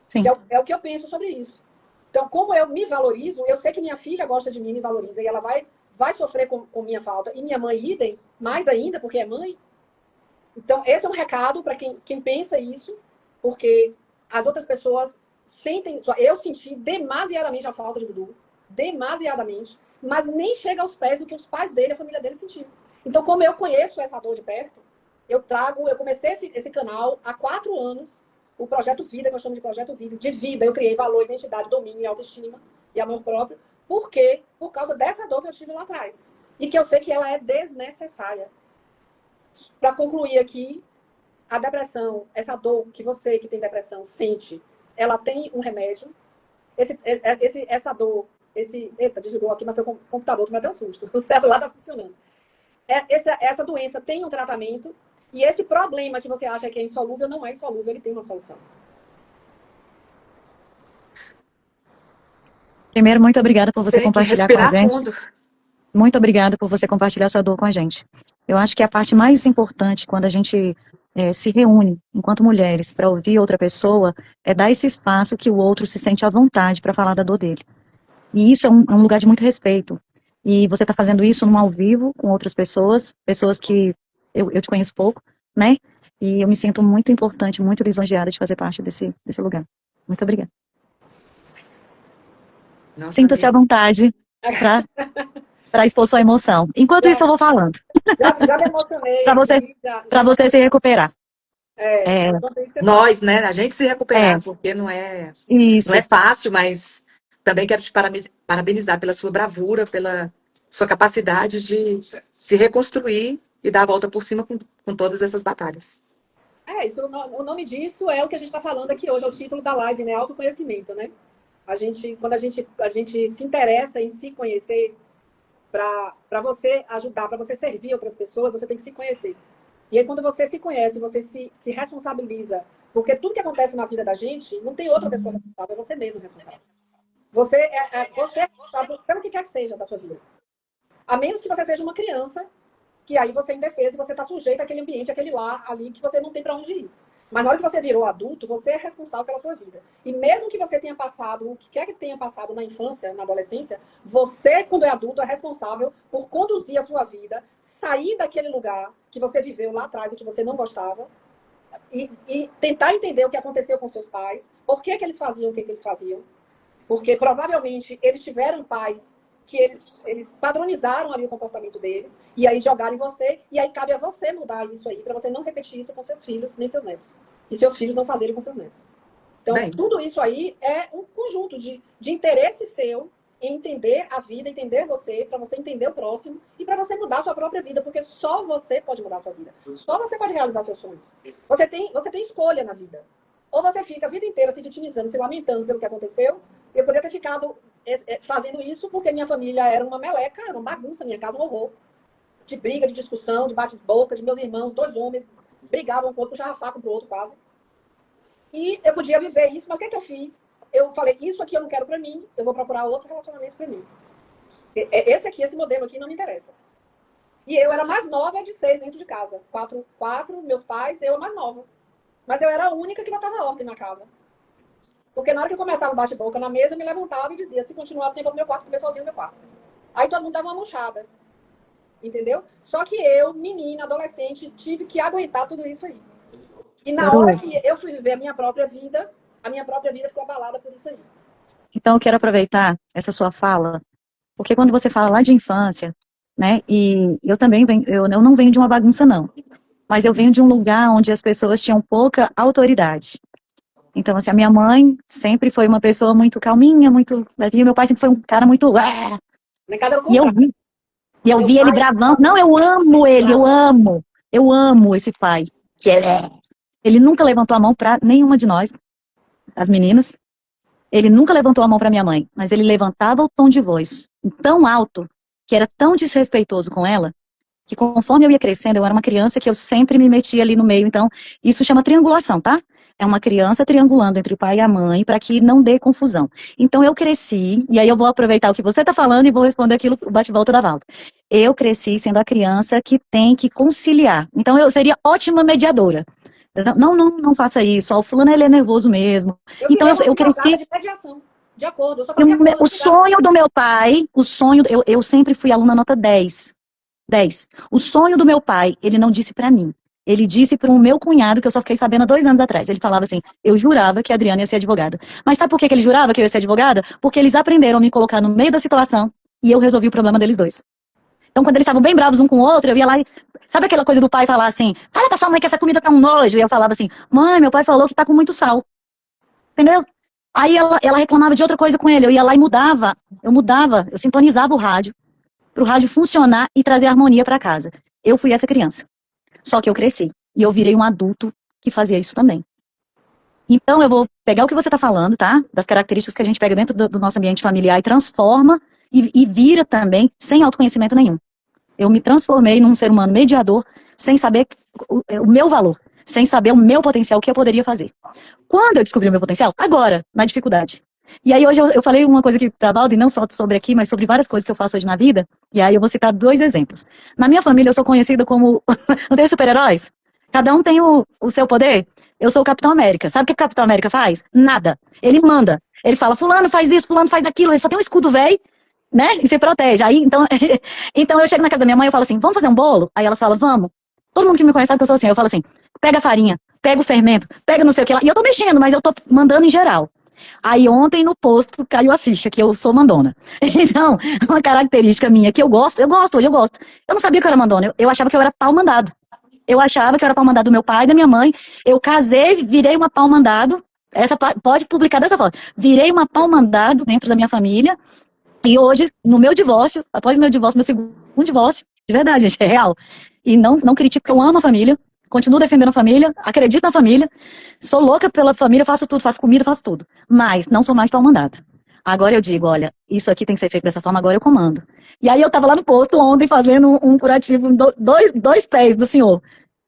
Speaker 3: Sim.
Speaker 1: É o que eu penso sobre isso. Então, como eu me valorizo, eu sei que minha filha gosta de mim, me valoriza, e ela vai sofrer com minha falta. E minha mãe, idem, mais ainda, porque é mãe. Então, esse é um recado para quem pensa isso, porque as outras pessoas sentem... Eu senti demasiadamente a falta de Dudu, demasiadamente, mas nem chega aos pés do que os pais dele, a família dele sentiram. Então, como eu conheço essa dor de perto, eu comecei esse canal há 4 anos, o Projeto Vida, que nós chamamos de Projeto Vida, de vida, eu criei valor, identidade, domínio, autoestima e amor próprio. Por quê? Por causa dessa dor que eu tive lá atrás. E que eu sei que ela é desnecessária. Para concluir aqui, a depressão, essa dor que você que tem depressão sente, ela tem um remédio. Essa dor, eita, desligou aqui, mas foi o computador que me deu um susto. O celular está funcionando. Essa doença tem um tratamento. E esse problema que você acha que é insolúvel, não é insolúvel, ele tem uma solução.
Speaker 3: Primeiro, muito obrigada por você compartilhar com a gente.
Speaker 2: Fundo.
Speaker 3: Muito obrigada por você compartilhar sua dor com a gente. Eu acho que a parte mais importante quando a gente se reúne enquanto mulheres para ouvir outra pessoa é dar esse espaço que o outro se sente à vontade para falar da dor dele. E isso é um lugar de muito respeito. E você está fazendo isso num ao vivo com outras pessoas que eu te conheço pouco, né? E eu me sinto muito importante, muito lisonjeada de fazer parte desse lugar. Muito obrigada. Sinta-se à vontade para expor sua emoção. Enquanto isso, eu vou falando.
Speaker 1: Já me emocionei.
Speaker 3: Para você se recuperar.
Speaker 2: Nós, né? A gente se recuperar, porque não é fácil, mas também quero te parabenizar pela sua bravura, pela sua capacidade de se reconstruir e dar a volta por cima com todas essas batalhas.
Speaker 1: O nome disso é o que a gente está falando aqui hoje, é o título da live, né? Autoconhecimento, né? Quando a gente se interessa em se conhecer, para você ajudar, para você servir outras pessoas, você tem que se conhecer. E aí, quando você se conhece, você se responsabiliza, porque tudo que acontece na vida da gente, não tem outra pessoa responsável, é você mesmo responsável. Você é responsável pelo que quer que seja da sua vida. A menos que você seja uma criança, que aí você é indefesa e você está sujeito àquele ambiente, àquele lar ali, que você não tem para onde ir. Mas na hora que você virou adulto, você é responsável pela sua vida. E mesmo que você tenha passado, o que quer que tenha passado na infância, na adolescência, você, quando é adulto, é responsável por conduzir a sua vida, sair daquele lugar que você viveu lá atrás e que você não gostava, e tentar entender o que aconteceu com seus pais, por que eles faziam o que eles faziam. Porque provavelmente eles tiveram pais que eles padronizaram ali o comportamento deles, e aí jogaram em você, e aí cabe a você mudar isso aí, para você não repetir isso com seus filhos, nem seus netos. E seus filhos não fazerem com seus netos. Então, tudo isso aí é um conjunto de interesse seu em entender a vida, entender você, para você entender o próximo, e para você mudar a sua própria vida, porque só você pode mudar a sua vida. Só você pode realizar seus sonhos. Você tem escolha na vida. Ou você fica a vida inteira se vitimizando, se lamentando pelo que aconteceu. Eu poderia ter ficado fazendo isso porque minha família era uma meleca, era uma bagunça, minha casa um horror. De briga, de discussão, de bate-boca, de meus irmãos, 2 homens, brigavam um com o outro, puxavam faca um pro outro quase. E eu podia viver isso, mas o que eu fiz? Eu falei, isso aqui eu não quero pra mim, eu vou procurar outro relacionamento pra mim. Esse modelo aqui não me interessa. E eu era mais nova de 6 dentro de casa. 4, meus pais, eu mais nova. Mas eu era a única que botava ordem na casa. Porque na hora que eu começava o bate-boca na mesa, eu me levantava e dizia, se continuar assim, eu vou pro meu quarto, comer sozinho no meu quarto. Aí todo mundo dava uma murchada. Entendeu? Só que eu, menina, adolescente, tive que aguentar tudo isso aí. E na hora que eu fui viver a minha própria vida ficou abalada por isso aí.
Speaker 3: Então, eu quero aproveitar essa sua fala, porque quando você fala lá de infância, né, e eu também eu não venho de uma bagunça, não. Mas eu venho de um lugar onde as pessoas tinham pouca autoridade. Então, assim, a minha mãe sempre foi uma pessoa muito calminha, muito levinha. Meu pai sempre foi um cara muito...
Speaker 1: Na casa do
Speaker 3: E eu
Speaker 1: contrário.
Speaker 3: vi, e eu
Speaker 1: Seu
Speaker 3: vi ele
Speaker 1: pai
Speaker 3: bravão. Não, eu amo ele, eu amo. Eu amo esse pai. Que ele nunca levantou a mão para nenhuma de nós, as meninas. Ele nunca levantou a mão para minha mãe, mas ele levantava o tom de voz tão alto, que era tão desrespeitoso com ela, que conforme eu ia crescendo, eu era uma criança que eu sempre me metia ali no meio. Então, isso chama triangulação, tá? É uma criança triangulando entre o pai e a mãe para que não dê confusão. Então, eu cresci, e aí eu vou aproveitar o que você está falando e vou responder aquilo, o bate-volta da Valda. Eu cresci sendo a criança que tem que conciliar. Então, eu seria ótima mediadora. Não faça isso. Ó, o fulano, ele é nervoso mesmo.
Speaker 1: Eu
Speaker 3: Então,
Speaker 1: virei uma
Speaker 3: eu
Speaker 1: advogada
Speaker 3: cresci...
Speaker 1: de mediação. De acordo, eu só fazia acordo.
Speaker 3: O sonho do meu pai, eu sempre fui aluna nota 10. 10. O sonho do meu pai, ele não disse pra mim. Ele disse para o meu cunhado, que eu só fiquei sabendo há 2 anos atrás. Ele falava assim, eu jurava que a Adriana ia ser advogada. Mas sabe por que ele jurava que eu ia ser advogada? Porque eles aprenderam a me colocar no meio da situação e eu resolvi o problema deles dois. Então, quando eles estavam bem bravos um com o outro, eu ia lá e... Sabe aquela coisa do pai falar assim, fala pra sua mãe que essa comida tá um nojo? E eu falava assim, mãe, meu pai falou que tá com muito sal. Entendeu? Aí ela reclamava de outra coisa com ele. Eu ia lá e mudava, eu sintonizava o rádio, pro rádio funcionar e trazer harmonia pra casa. Eu fui essa criança. Só que eu cresci. E eu virei um adulto que fazia isso também. Então, eu vou pegar o que você está falando, tá? Das características que a gente pega dentro do nosso ambiente familiar e transforma e vira também sem autoconhecimento nenhum. Eu me transformei num ser humano mediador sem saber o meu valor, sem saber o meu potencial, o que eu poderia fazer. Quando eu descobri o meu potencial? Agora, na dificuldade. E aí hoje eu falei uma coisa aqui pra Valda, e não só sobre aqui, mas sobre várias coisas que eu faço hoje na vida, e aí eu vou citar 2 exemplos. Na minha família eu sou conhecida como, não tem super-heróis? Cada um tem o seu poder. Eu sou o Capitão América. Sabe o que o Capitão América faz? Nada. Ele manda. Ele fala, fulano faz isso, fulano faz aquilo, ele só tem um escudo velho, né, e se protege. Aí, então, então eu chego na casa da minha mãe e eu falo assim, vamos fazer um bolo? Aí elas falam, vamos. Todo mundo que me conhece sabe que eu sou assim, eu falo assim, pega a farinha, pega o fermento, pega não sei o que lá, e eu tô mexendo, mas eu tô mandando em geral. Aí ontem no posto caiu a ficha, que eu sou mandona. Então, uma característica minha que hoje eu gosto. Eu não sabia que eu era mandona, eu achava que eu era pau mandado. Eu achava que eu era pau mandado do meu pai e da minha mãe. Eu casei, virei uma pau mandado, essa pode publicar dessa forma. Virei uma pau mandado dentro da minha família, e hoje, no meu divórcio, após o meu divórcio, meu segundo divórcio, de verdade, gente, é real. E não critico, porque eu amo a família, continuo defendendo a família, acredito na família, sou louca pela família, faço tudo, faço comida, faço tudo. Mas não sou mais pau mandado. Agora eu digo, olha, isso aqui tem que ser feito dessa forma, agora eu comando. E aí eu tava lá no posto ontem fazendo um curativo, dois pés do senhor.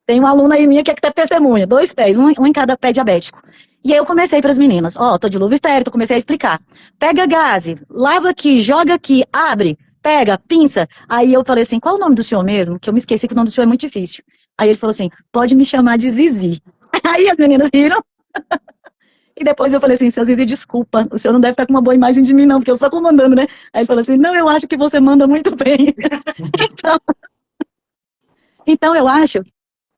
Speaker 3: Tem uma aluna aí minha que é testemunha, 2 pés, um em cada pé diabético. E aí eu comecei para as meninas, tô de luva estéril, comecei a explicar. Pega gaze, lava aqui, joga aqui, abre, pega, pinça. Aí eu falei assim, qual o nome do senhor mesmo? Que eu me esqueci que o nome do senhor é muito difícil. Aí ele falou assim, pode me chamar de Zizi. Aí as meninas riram. E depois eu falei assim, seu Zizi, desculpa, o senhor não deve estar com uma boa imagem de mim não, porque eu só comandando, né? Aí ele falou assim, não, eu acho que você manda muito bem. Então eu acho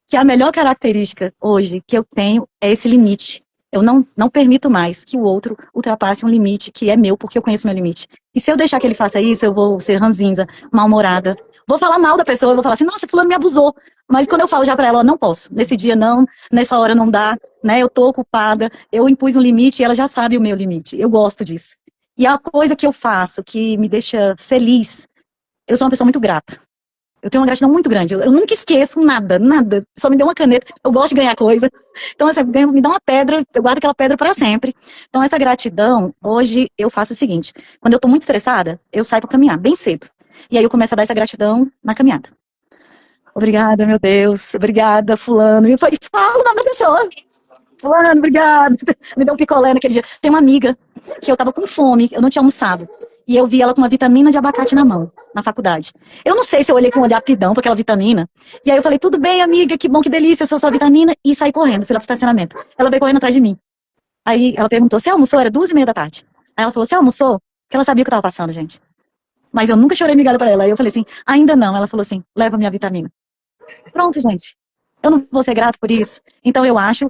Speaker 3: que a melhor característica hoje que eu tenho é esse limite. Eu não permito mais que o outro ultrapasse um limite que é meu, porque eu conheço meu limite. E se eu deixar que ele faça isso, eu vou ser ranzinza, mal-humorada. Vou falar mal da pessoa, eu vou falar assim, nossa, fulano me abusou. Mas quando eu falo já pra ela, não posso. Nesse dia não, nessa hora não dá, né? Eu tô ocupada, eu impus um limite e ela já sabe o meu limite. Eu gosto disso. E a coisa que eu faço, que me deixa feliz, eu sou uma pessoa muito grata. Eu tenho uma gratidão muito grande. Eu nunca esqueço nada. Só me deu uma caneta. Eu gosto de ganhar coisa. Então, assim, me dá uma pedra, eu guardo aquela pedra para sempre. Então, essa gratidão, hoje eu faço o seguinte. Quando eu tô muito estressada, eu saio para caminhar, bem cedo. E aí eu começo a dar essa gratidão na caminhada. Obrigada, meu Deus. Obrigada, fulano. E falo o nome da pessoa. Fulano, obrigada. Me deu um picolé naquele dia. Tem uma amiga que eu tava com fome, eu não tinha almoçado. E eu vi ela com uma vitamina de abacate na mão, na faculdade. Eu não sei se eu olhei com um olhar pidão para aquela vitamina. E aí eu falei, tudo bem, amiga, que bom, que delícia, essa sua vitamina. E saí correndo, fui lá pro estacionamento. Ela veio correndo atrás de mim. Aí ela perguntou, você almoçou? Era 2:30 da tarde. Aí ela falou, você almoçou? Porque ela sabia o que eu tava passando, gente. Mas eu nunca chorei migalha pra ela. Aí eu falei assim, ainda não. Ela falou assim, leva minha vitamina. Pronto, gente. Eu não vou ser grato por isso. Então eu acho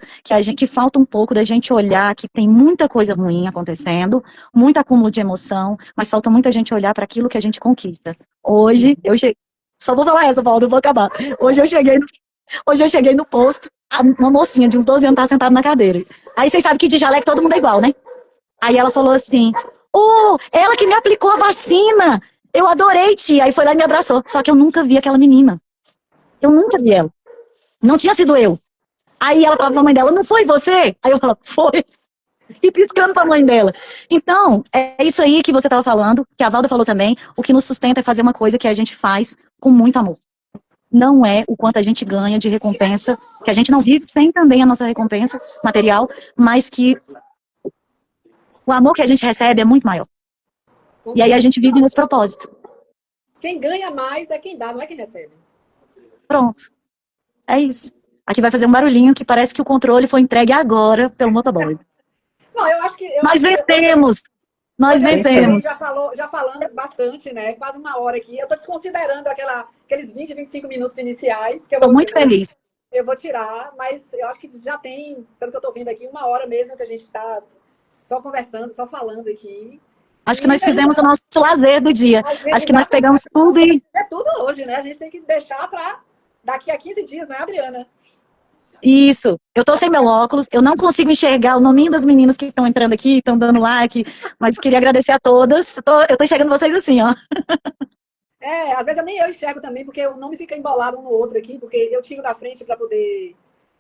Speaker 3: que falta um pouco da gente olhar que tem muita coisa ruim acontecendo, muito acúmulo de emoção, mas falta muita gente olhar para aquilo que a gente conquista. Hoje eu cheguei, só vou falar essa, Paulo, eu vou acabar. Hoje eu cheguei no posto Uma mocinha de uns 12 anos tá sentada na cadeira. Aí vocês sabem que de jaleco todo mundo é igual, né? Aí ela falou assim, ela que me aplicou a vacina. Eu adorei, tia. Aí foi lá e me abraçou. Só que eu nunca vi aquela menina. Eu nunca vi ela. Não tinha sido eu. Aí ela falava pra mãe dela, não foi você? Aí eu falava, foi. E piscando pra mãe dela. Então, é isso aí que você estava falando, que a Valda falou também. O que nos sustenta é fazer uma coisa que a gente faz com muito amor. Não é o quanto a gente ganha de recompensa, que a gente não vive sem também a nossa recompensa material, mas que o amor que a gente recebe é muito maior. E aí a gente vive nesse propósito.
Speaker 1: Quem ganha mais é quem dá, não é quem recebe.
Speaker 3: Pronto. É isso. Aqui vai fazer um barulhinho que parece que o controle foi entregue agora pelo motoboy.
Speaker 1: Não, eu acho que...
Speaker 3: Nós vencemos! Nós vencemos!
Speaker 1: Já falamos bastante, né? Quase uma hora aqui. Eu estou considerando aqueles 20, 25 minutos iniciais.
Speaker 3: Estou muito feliz.
Speaker 1: Eu vou tirar, mas eu acho que já tem, pelo que eu estou vendo aqui, uma hora mesmo que a gente está só conversando, só falando aqui.
Speaker 3: Acho que nós fizemos o nosso lazer do dia. Acho que nós pegamos tudo e...
Speaker 1: É tudo hoje, né? A gente tem que deixar para daqui a 15 dias, né, Adriana?
Speaker 3: Isso. Eu tô sem meu óculos, eu não consigo enxergar o nominho das meninas que estão entrando aqui, estão dando like, mas queria agradecer a todas. Eu tô enxergando vocês assim, ó.
Speaker 1: Às vezes nem eu enxergo também, porque o nome fica embolado um no outro aqui, porque eu tiro da frente para poder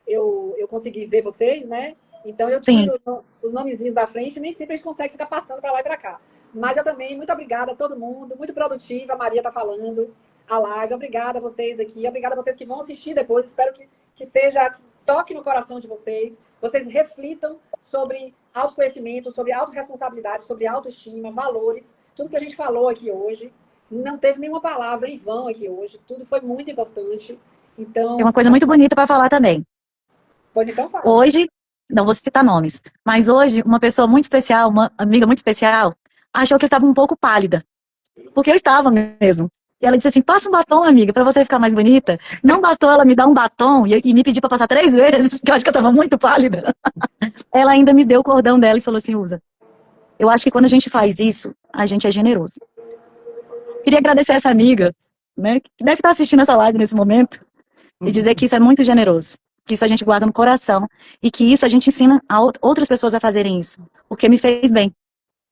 Speaker 1: eu conseguir ver vocês, né? Então eu tiro os nomezinhos da frente, nem sempre a gente consegue ficar passando para lá e para cá. Mas eu também, muito obrigada a todo mundo, muito produtiva, a Maria tá falando, a live, obrigada a vocês aqui, obrigada a vocês que vão assistir depois, espero que seja, que toque no coração de vocês, vocês reflitam sobre autoconhecimento, sobre autorresponsabilidade, sobre autoestima, valores, tudo que a gente falou aqui hoje. Não teve nenhuma palavra em vão aqui hoje, tudo foi muito importante. Então,
Speaker 3: tem uma coisa muito bonita para falar também.
Speaker 1: Pois então fala.
Speaker 3: Hoje, não vou citar nomes, mas hoje uma pessoa muito especial, uma amiga muito especial, achou que eu estava um pouco pálida, porque eu estava mesmo. E ela disse assim, passa um batom, amiga, pra você ficar mais bonita. Não bastou ela me dar um batom e me pedir pra passar 3 vezes, porque eu acho que eu tava muito pálida. Ela ainda me deu o cordão dela e falou assim, usa. Eu acho que quando a gente faz isso, a gente é generoso. Queria agradecer essa amiga, né, que deve estar assistindo essa live nesse momento, e dizer que isso é muito generoso, que isso a gente guarda no coração, e que isso a gente ensina a outras pessoas a fazerem isso, porque me fez bem,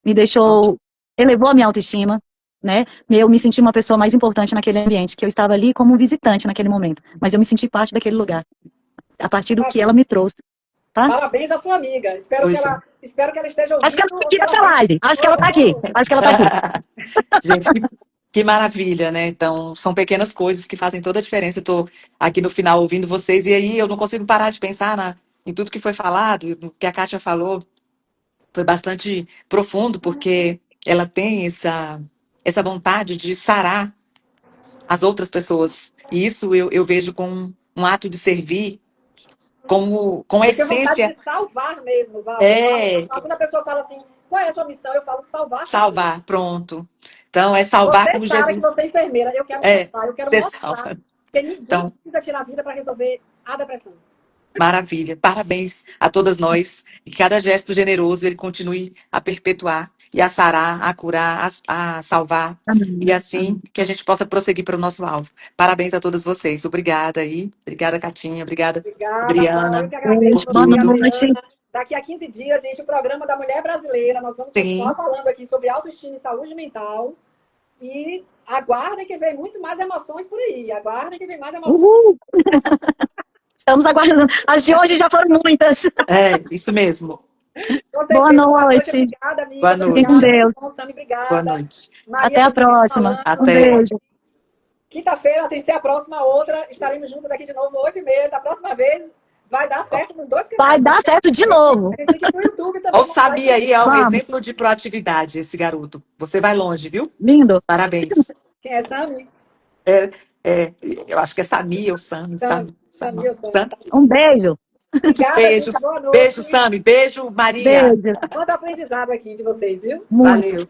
Speaker 3: me deixou, elevou a minha autoestima, né? Eu me senti uma pessoa mais importante naquele ambiente, que eu estava ali como um visitante naquele momento, mas eu me senti parte daquele lugar, a partir do que ela me trouxe, tá?
Speaker 1: Parabéns à sua amiga, espero que ela esteja ouvindo.
Speaker 3: Acho que ela está aqui nessa live, acho que ela está aqui, acho que ela está aqui.
Speaker 4: Gente, que maravilha, né? Então, são pequenas coisas que fazem toda a diferença. Eu estou aqui no final ouvindo vocês, e aí eu não consigo parar de pensar em tudo que foi falado, no que a Kátia falou, foi bastante profundo, porque ela tem essa vontade de sarar as outras pessoas. E isso eu vejo como um ato de servir, com a essência.
Speaker 1: De salvar mesmo, Val. Quando a pessoa fala assim, qual é a sua missão? Eu falo salvar.
Speaker 4: Salvar, pronto. Então, é salvar como Jesus.
Speaker 1: Que você é enfermeira, eu quero mostrar, eu quero mostrar que ninguém precisa tirar a vida para resolver a depressão.
Speaker 4: Maravilha. Parabéns a todas nós. E cada gesto generoso ele continue a perpetuar e a sarar, a curar, a salvar. Amém. E assim que a gente possa prosseguir para o nosso alvo. Parabéns a todas vocês. Obrigada aí. Obrigada, Catinha. Obrigada, Adriana.
Speaker 1: Eu que agradeço.
Speaker 3: Boa noite.
Speaker 1: Daqui a 15 dias, gente, o programa da Mulher Brasileira. Nós vamos continuar falando aqui sobre autoestima e saúde mental. E aguardem que vem muito mais emoções por aí. Aguardem que vem mais emoções.
Speaker 3: Uhul. Estamos aguardando. As de hoje já foram muitas.
Speaker 4: Isso mesmo.
Speaker 3: Boa noite.
Speaker 1: Obrigada, amiga.
Speaker 4: Boa noite.
Speaker 3: Fique com Deus.
Speaker 1: Obrigada.
Speaker 4: Boa noite.
Speaker 1: Maria,
Speaker 3: até a próxima.
Speaker 4: Até.
Speaker 3: Um beijo.
Speaker 1: Quinta-feira, sem ser a próxima outra, estaremos juntos aqui de novo, 8h30. Da próxima vez, vai dar certo nos 2 canais.
Speaker 3: Vai dar certo de novo.
Speaker 1: A gente tem que ir pro YouTube também.
Speaker 4: Ou sabia aí, é um exemplo de proatividade, esse garoto. Você vai longe, viu?
Speaker 3: Lindo.
Speaker 4: Parabéns.
Speaker 1: Quem é Sami?
Speaker 4: Eu acho que é Sami ou Sami.
Speaker 1: Sami.
Speaker 3: Um beijo.
Speaker 1: Obrigada,
Speaker 4: beijo,
Speaker 1: gente, boa noite.
Speaker 4: Beijo, Sami. Beijo, Maria.
Speaker 3: Beijo.
Speaker 1: Quanto aprendizado aqui de vocês, viu?
Speaker 3: Muito.
Speaker 4: Valeu.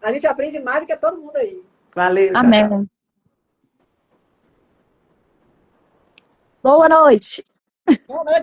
Speaker 1: A gente aprende mais do que todo mundo aí.
Speaker 4: Valeu.
Speaker 3: Amém.
Speaker 4: Tchau, tchau.
Speaker 3: Boa noite.
Speaker 1: Boa noite.